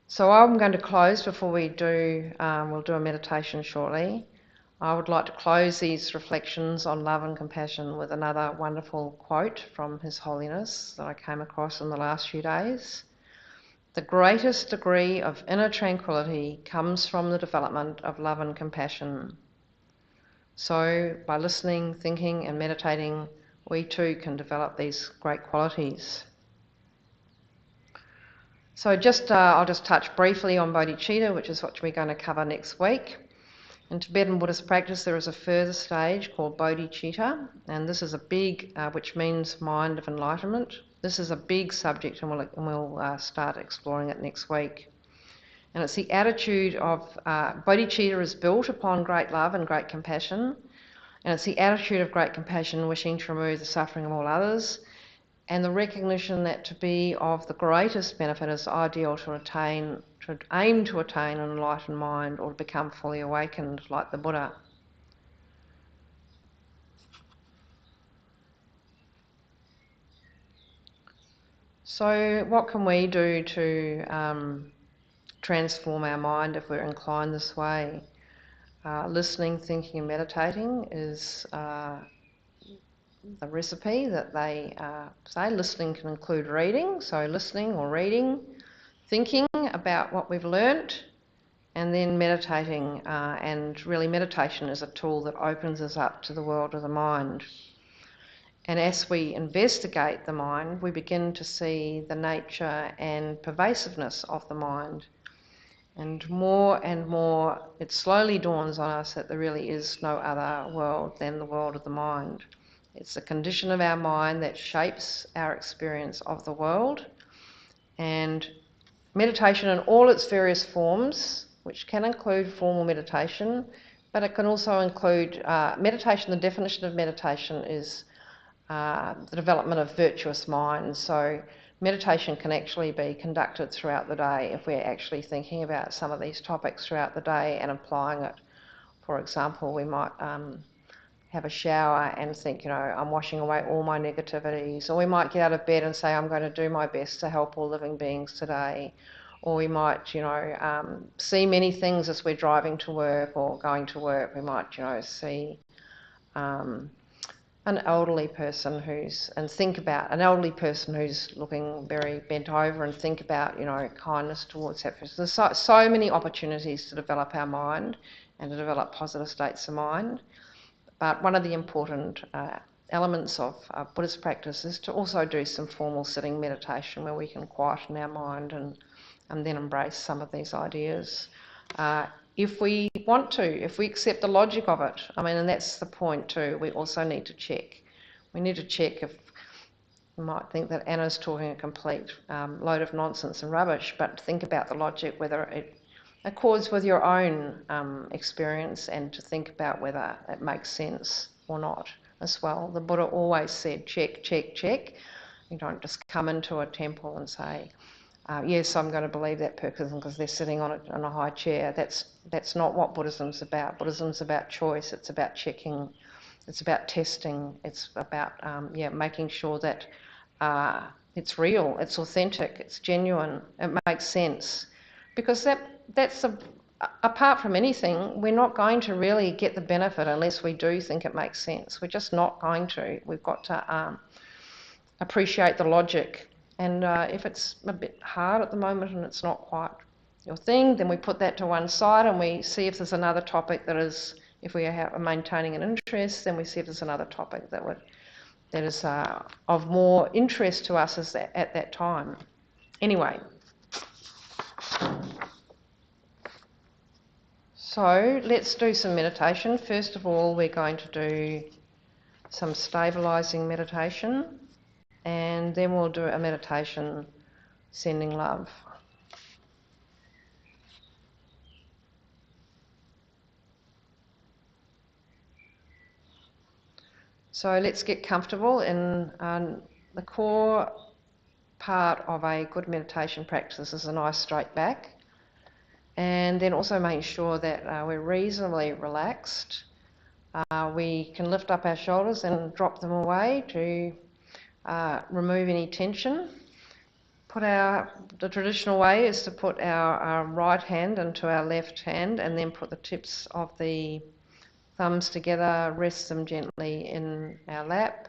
So I'm going to close before we do, we'll do a meditation shortly. I would like to close these reflections on love and compassion with another wonderful quote from His Holiness that I came across in the last few days. The greatest degree of inner tranquility comes from the development of love and compassion. So by listening, thinking and meditating, we too can develop these great qualities. So I'll just touch briefly on bodhicitta, which is what we're going to cover next week. In Tibetan Buddhist practice, there is a further stage called bodhicitta, and this is a big, which means mind of enlightenment. This is a big subject, and we'll start exploring it next week. And it's the attitude of bodhicitta is built upon great love and great compassion, and it's the attitude of great compassion, wishing to remove the suffering of all others, and the recognition that to be of the greatest benefit is ideal to aim to attain an enlightened mind or to become fully awakened like the Buddha. So what can we do to transform our mind if we're inclined this way? Listening, thinking and meditating is the recipe that they say. Listening can include reading, so listening or reading, thinking about what we've learnt, and then meditating. And really meditation is a tool that opens us up to the world of the mind. And as we investigate the mind, we begin to see the nature and pervasiveness of the mind. And more, it slowly dawns on us that there really is no other world than the world of the mind. It's the condition of our mind that shapes our experience of the world. And meditation in all its various forms, which can include formal meditation, but it can also include meditation. The definition of meditation is the development of virtuous minds. So meditation can actually be conducted throughout the day if we're actually thinking about some of these topics throughout the day and applying it. For example, we might have a shower and think, I'm washing away all my negativities. Or we might get out of bed and say, I'm going to do my best to help all living beings today. Or we might, see many things as we're driving to work or going to work. We might, see an elderly person think about an elderly person who's looking very bent over and think about, kindness towards that person. There's so many opportunities to develop our mind and to develop positive states of mind. But one of the important elements of Buddhist practice is to also do some formal sitting meditation where we can quieten our mind and then embrace some of these ideas. If we want to, if we accept the logic of it, and that's the point too, we also need to check. We need to check if you might think that Anna's talking a complete load of nonsense and rubbish, but think about the logic, whether it accords with your own experience, and to think about whether it makes sense or not as well. The Buddha always said, check, check, check. You don't just come into a temple and say, yes, I'm going to believe that person because they're sitting on a high chair. That's not what Buddhism's about. Buddhism's about choice. It's about checking. It's about testing. It's about making sure that it's real, it's authentic, it's genuine, it makes sense. Because that's apart from anything, we're not going to really get the benefit unless we do think it makes sense. We're just not going to. We've got to appreciate the logic. And if it's a bit hard at the moment and it's not quite your thing, then we put that to one side and we see if there's another topic that is, if we are maintaining an interest, then we see if there's another topic that is of more interest to us at that time. Anyway, so let's do some meditation. First of all, we're going to do some stabilising meditation, and then we'll do a meditation sending love. So let's get comfortable. In the core part of a good meditation practice is a nice straight back, and then also making sure that we're reasonably relaxed. We can lift up our shoulders and drop them away to remove any tension. The traditional way is to put our right hand into our left hand and then put the tips of the thumbs together, rest them gently in our lap.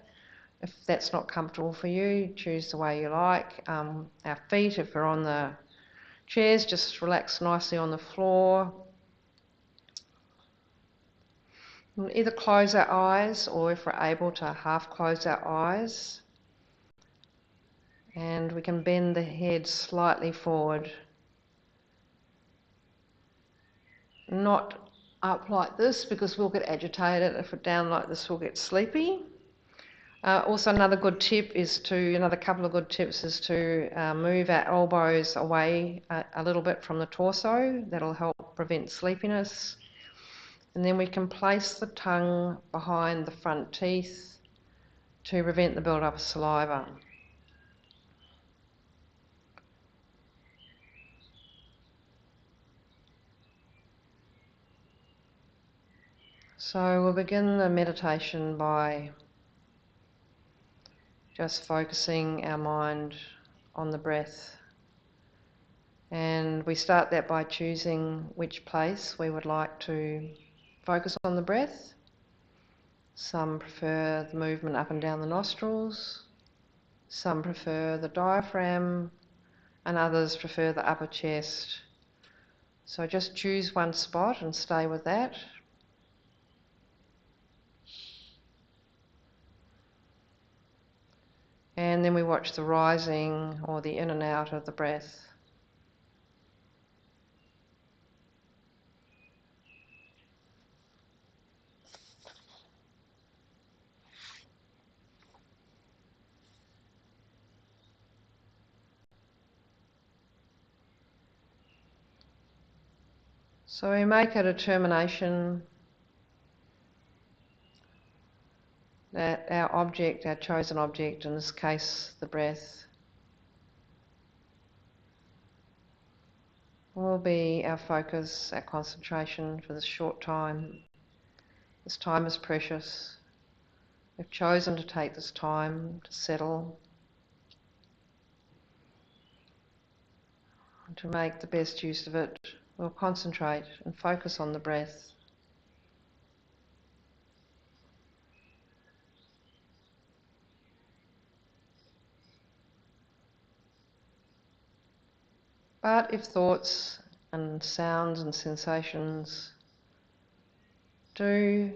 If that's not comfortable for you, choose the way you like. Our feet, if we're on the chairs, just relax nicely on the floor. We'll either close our eyes, or if we're able to half close our eyes. And we can bend the head slightly forward. Not up like this because we'll get agitated. If we're down like this, we'll get sleepy. Also, another couple of good tips is to move our elbows away a little bit from the torso. That'll help prevent sleepiness. And then we can place the tongue behind the front teeth to prevent the build-up of saliva. So we'll begin the meditation by just focusing our mind on the breath. And we start that by choosing which place we would like to focus on the breath. Some prefer the movement up and down the nostrils, some prefer the diaphragm, and others prefer the upper chest. So just choose one spot and stay with that. And then we watch the rising or the in and out of the breath. So we make a determination that our chosen object, in this case the breath, will be our focus, our concentration for this short time. This time is precious. We've chosen to take this time to settle, and to make the best use of it. We'll concentrate and focus on the breath. But if thoughts and sounds and sensations do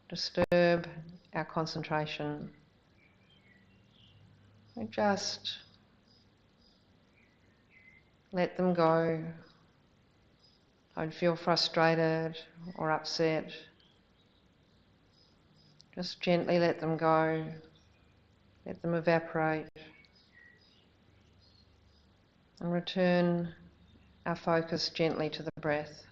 disturb our concentration, we just let them go. Don't feel frustrated or upset. Just gently let them go. Let them evaporate. And return our focus gently to the breath.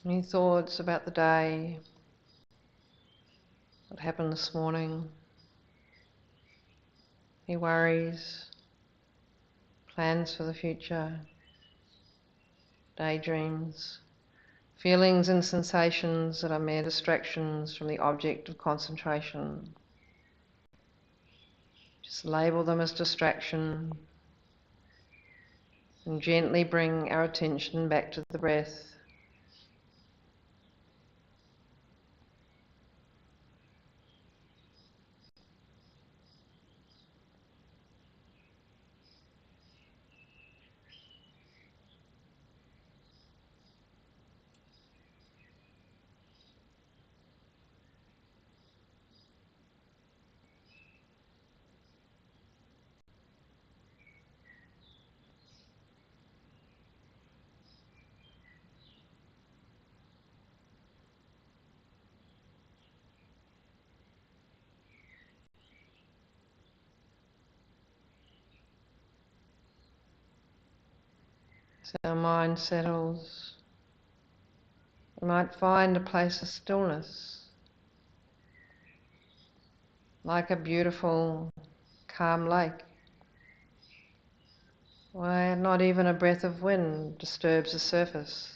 Any thoughts about the day, what happened this morning? Any worries, plans for the future, daydreams, feelings and sensations that are mere distractions from the object of concentration? Just label them as distraction and gently bring our attention back to the breath. As our mind settles, we might find a place of stillness, like a beautiful, calm lake, where not even a breath of wind disturbs the surface.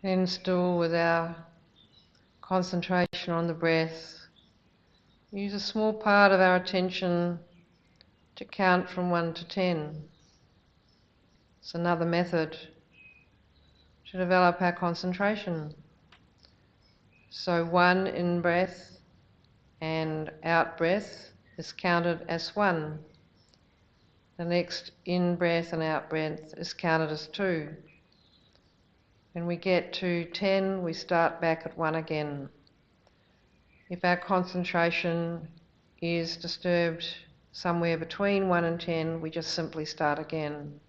Then still with our concentration on the breath, use a small part of our attention to count from 1 to 10. It's another method to develop our concentration. So 1 in breath and out breath is counted as 1. The next in breath and out breath is counted as 2. When we get to 10, we start back at 1 again. If our concentration is disturbed somewhere between 1 and 10, we just simply start again.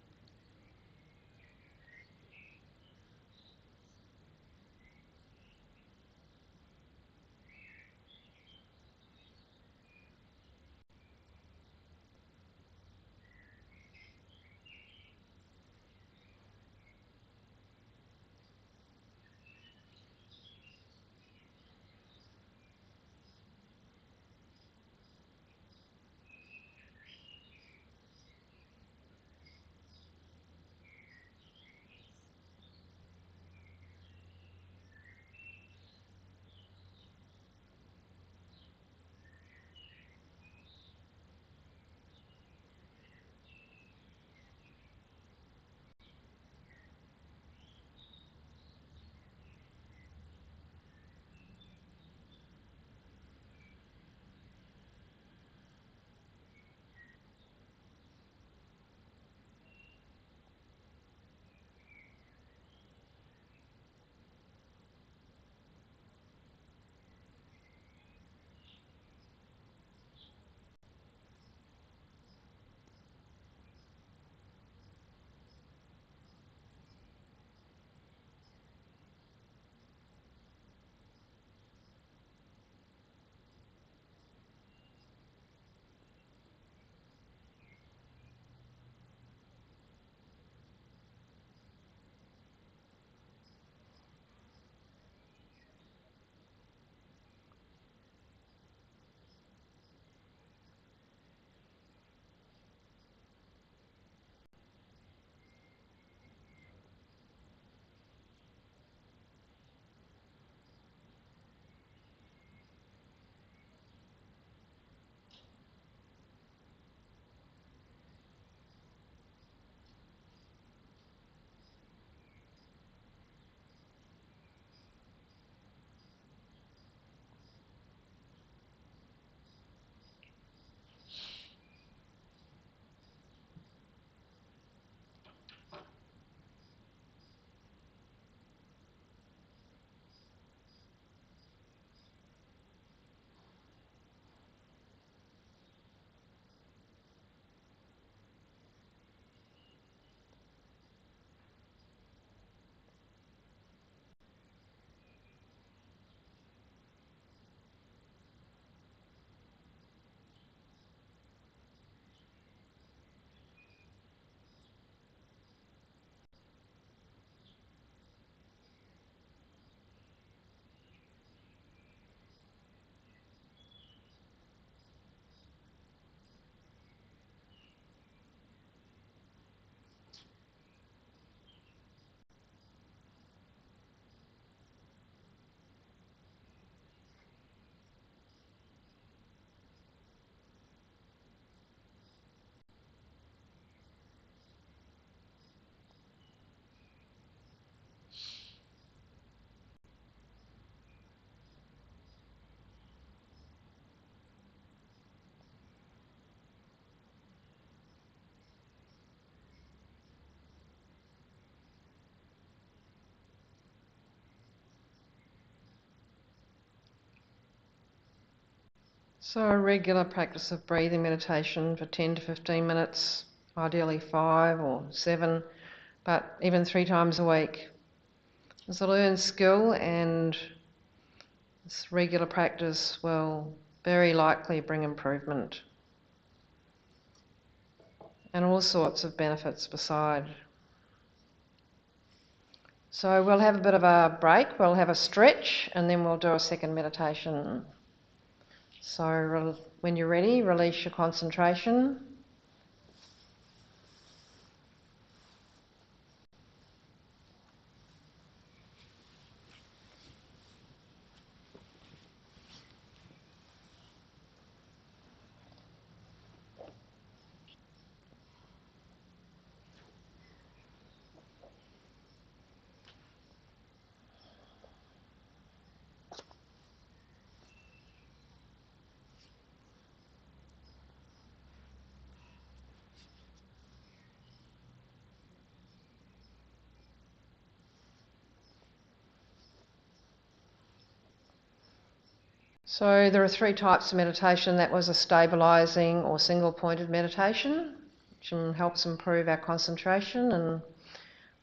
So a regular practice of breathing meditation for 10 to 15 minutes, ideally 5 or 7, but even 3 times a week. It's a learned skill, and this regular practice will very likely bring improvement and all sorts of benefits beside. So we'll have a bit of a break, we'll have a stretch, and then we'll do a second meditation. So when you're ready, release your concentration. So there are three types of meditation. That was a stabilising or single-pointed meditation, which helps improve our concentration, and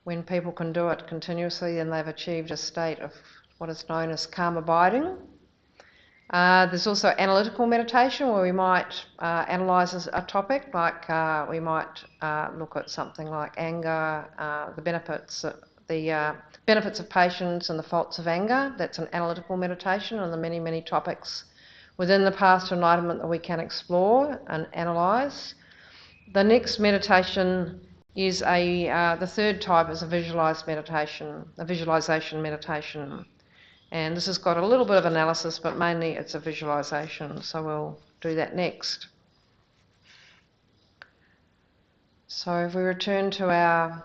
when people can do it continuously, then they've achieved a state of what is known as calm abiding. There's also analytical meditation, where we might analyse a topic, like we might look at something like anger, the benefits of patience and the faults of anger. That's an analytical meditation on the many, many topics within the path to enlightenment that we can explore and analyse. The next meditation is the third type is a visualisation meditation. And this has got a little bit of analysis, but mainly it's a visualisation, so we'll do that next. So if we return to our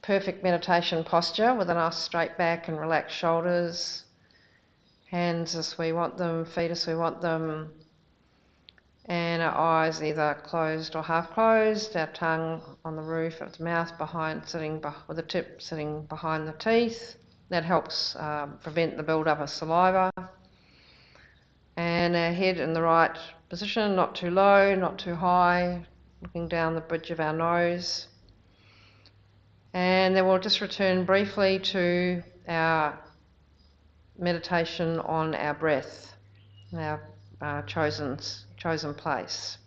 perfect meditation posture with a nice straight back and relaxed shoulders, hands as we want them, feet as we want them, and our eyes either closed or half closed, our tongue on the roof of the mouth with the tip sitting behind the teeth. That helps prevent the build-up of saliva. And our head in the right position, not too low, not too high, looking down the bridge of our nose. And then we'll just return briefly to our meditation on our breath, our chosen place.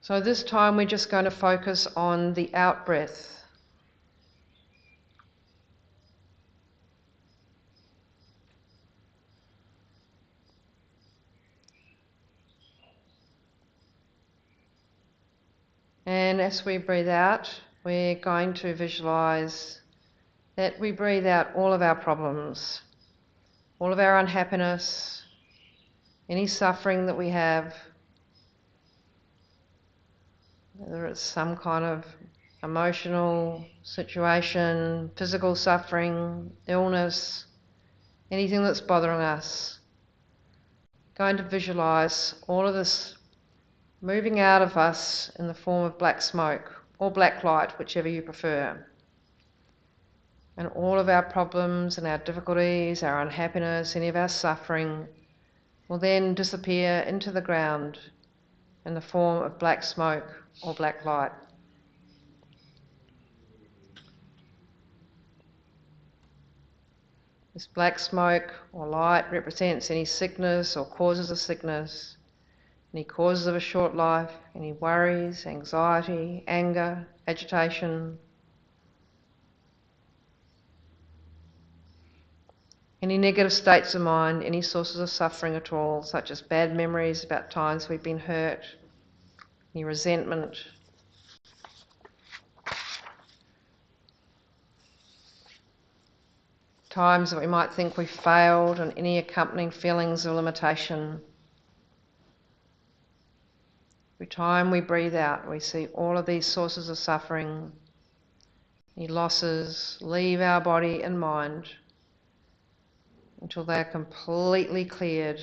So this time we're just going to focus on the out-breath. And as we breathe out, we're going to visualise that we breathe out all of our problems, all of our unhappiness, any suffering that we have, whether it's some kind of emotional situation, physical suffering, illness, anything that's bothering us. Going to visualise all of this moving out of us in the form of black smoke or black light, whichever you prefer. And all of our problems and our difficulties, our unhappiness, any of our suffering will then disappear into the ground in the form of black smoke or black light. This black smoke or light represents any sickness or causes of sickness, any causes of a short life, any worries, anxiety, anger, agitation, any negative states of mind, any sources of suffering at all, such as bad memories about times we've been hurt, any resentment, times that we might think we failed, and any accompanying feelings of limitation. Every time we breathe out, we see all of these sources of suffering, any losses, leave our body and mind until they're completely cleared,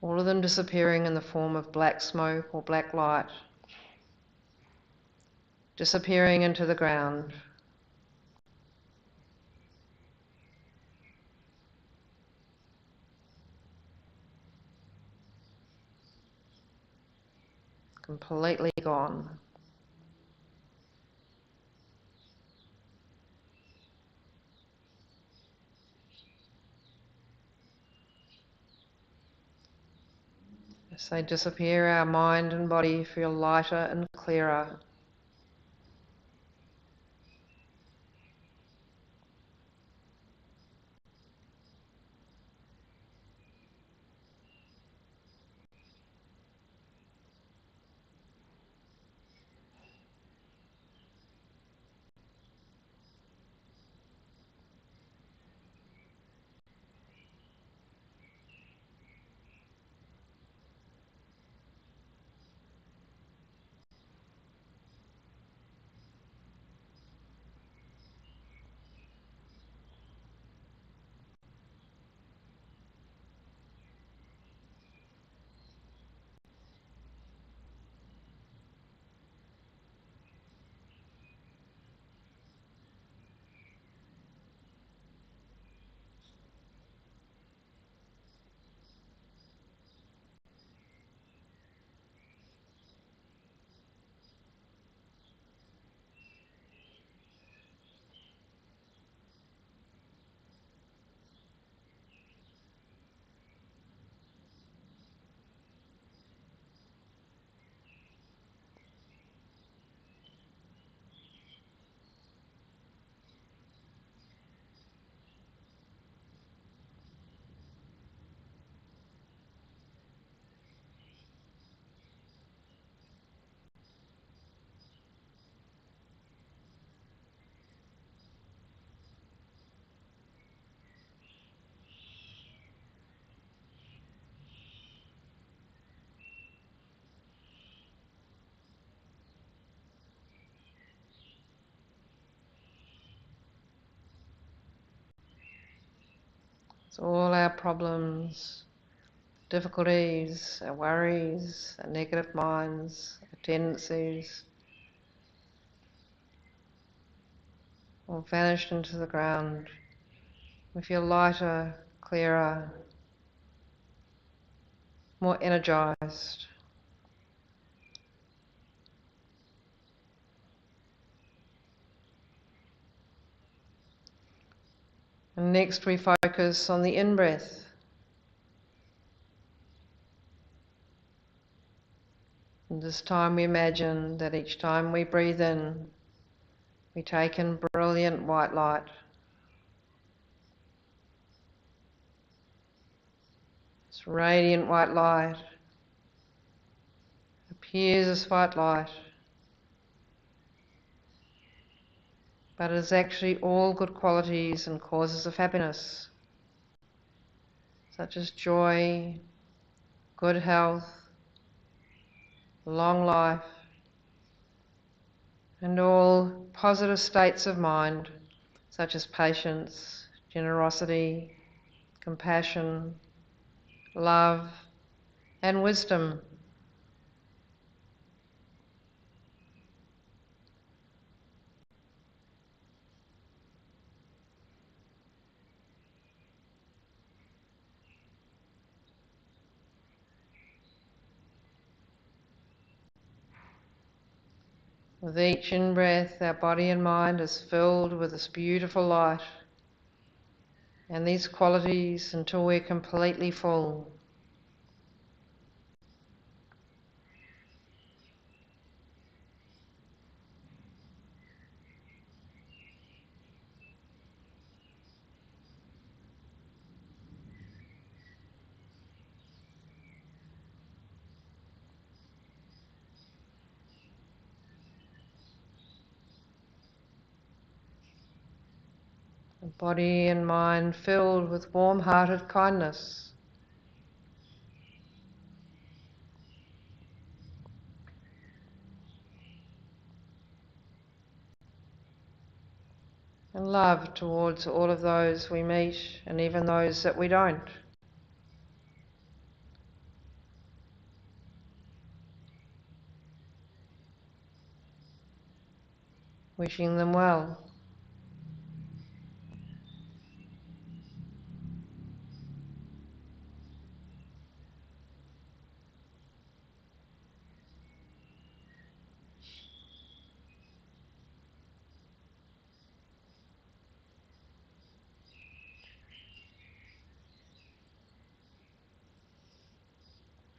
all of them disappearing in the form of black smoke or black light, disappearing into the ground. Completely gone. As they disappear, our mind and body feel lighter and clearer. So all our problems, difficulties, our worries, our negative minds, our tendencies, all vanished into the ground. We feel lighter, clearer, more energized. And next we focus on the in-breath. And this time we imagine that each time we breathe in, we take in brilliant white light. This radiant white light appears as white light, but it is actually all good qualities and causes of happiness, such as joy, good health, long life, and all positive states of mind, such as patience, generosity, compassion, love, and wisdom. With each in-breath, our body and mind is filled with this beautiful light and these qualities until we're completely full. The body and mind filled with warm-hearted kindness. And love towards all of those we meet and even those that we don't. Wishing them well.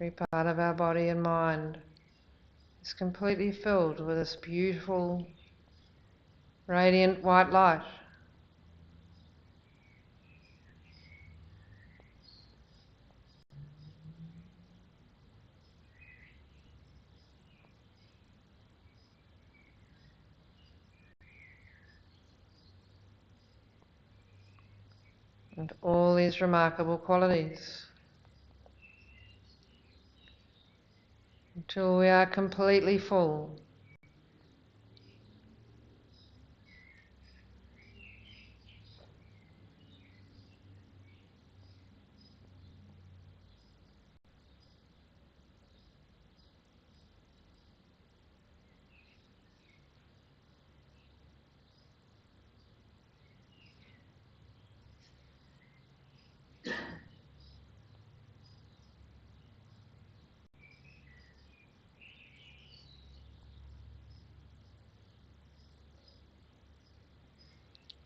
Every part of our body and mind is completely filled with this beautiful, radiant white light. And all these remarkable qualities until we are completely full.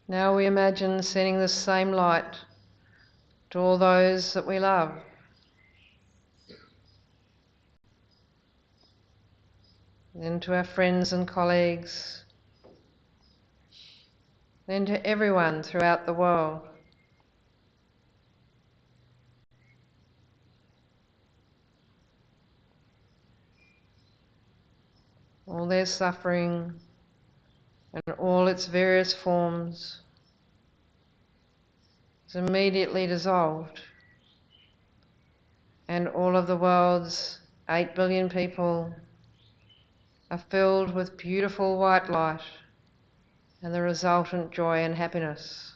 Now we imagine sending the same light to all those that we love. Then to our friends and colleagues. Then to everyone throughout the world. All their suffering and all its various forms is immediately dissolved, and all of the world's 8 billion people are filled with beautiful white light and the resultant joy and happiness.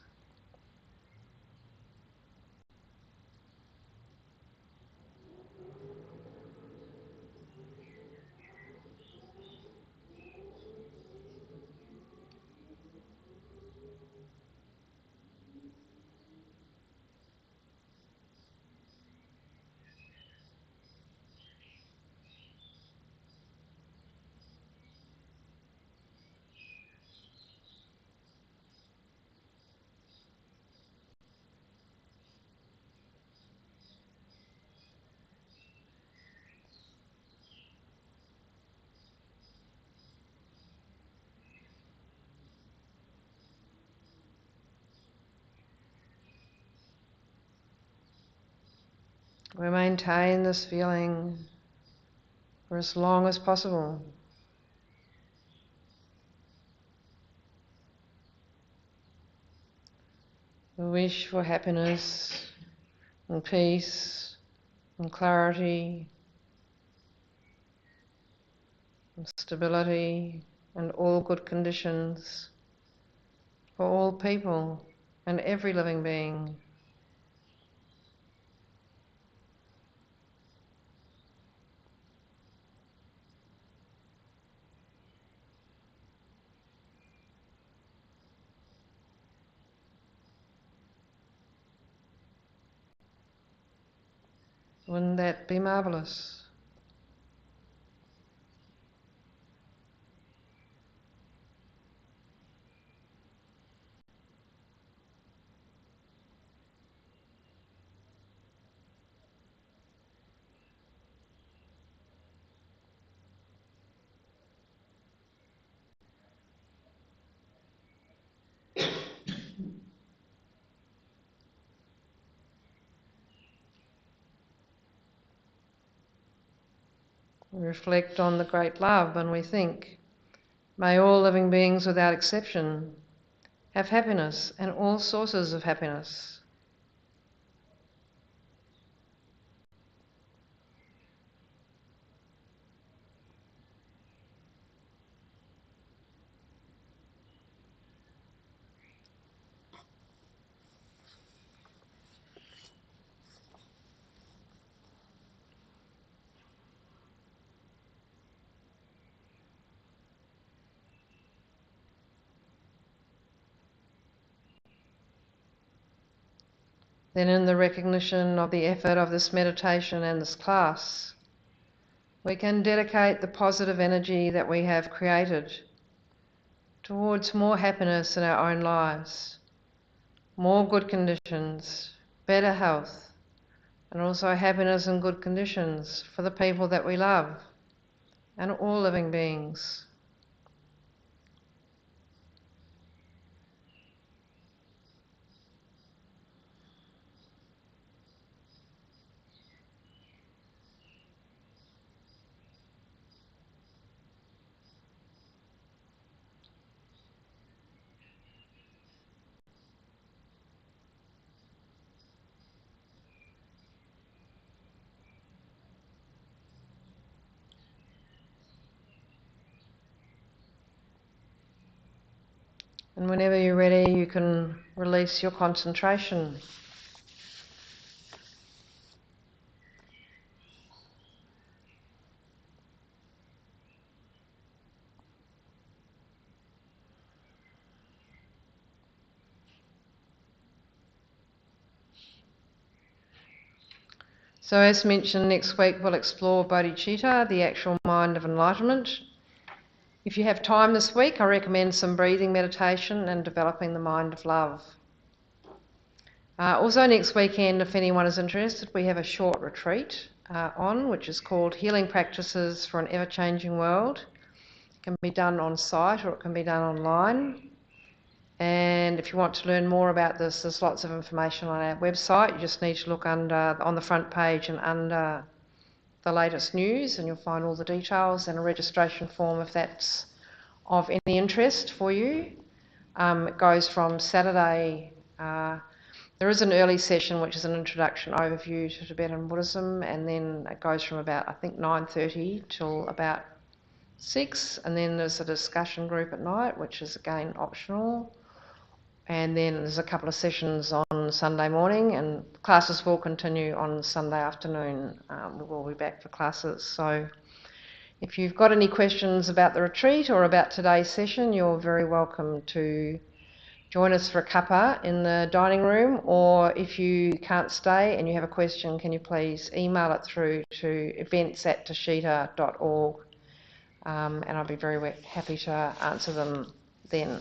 We maintain this feeling for as long as possible. The wish for happiness and peace and clarity and stability and all good conditions for all people and every living being. Wouldn't that be marvellous? We reflect on the great love and we think, may all living beings without exception have happiness and all sources of happiness. Then in the recognition of the effort of this meditation and this class, we can dedicate the positive energy that we have created towards more happiness in our own lives, more good conditions, better health, and also happiness and good conditions for the people that we love and all living beings. And whenever you're ready, you can release your concentration. So as mentioned, next week we'll explore bodhicitta, the actual mind of enlightenment. If you have time this week, I recommend some breathing meditation and developing the mind of love. Also next weekend, if anyone is interested, we have a short retreat which is called Healing Practices for an Ever-Changing World. It can be done on site or it can be done online. And if you want to learn more about this, there's lots of information on our website. You just need to look on the front page and under the latest news, and you'll find all the details and a registration form if that's of any interest for you. It goes from Saturday. There is an early session which is an introduction overview to Tibetan Buddhism, and then it goes from about, I think, 9:30 till about 6, and then there's a discussion group at night, which is again optional. And then there's a couple of sessions on Sunday morning, and classes will continue on Sunday afternoon. We'll be back for classes. So if you've got any questions about the retreat or about today's session, you're very welcome to join us for a cuppa in the dining room, or if you can't stay and you have a question, can you please email it through to events@tashita.org, and I'll be very happy to answer them then.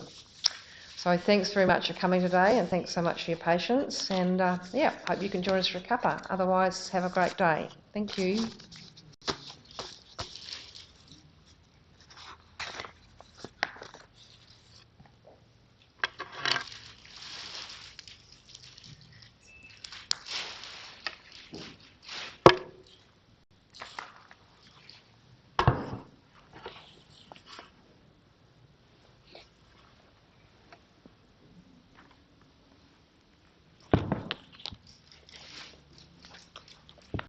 So thanks very much for coming today, and thanks so much for your patience, and hope you can join us for a cuppa. Otherwise, have a great day. Thank you.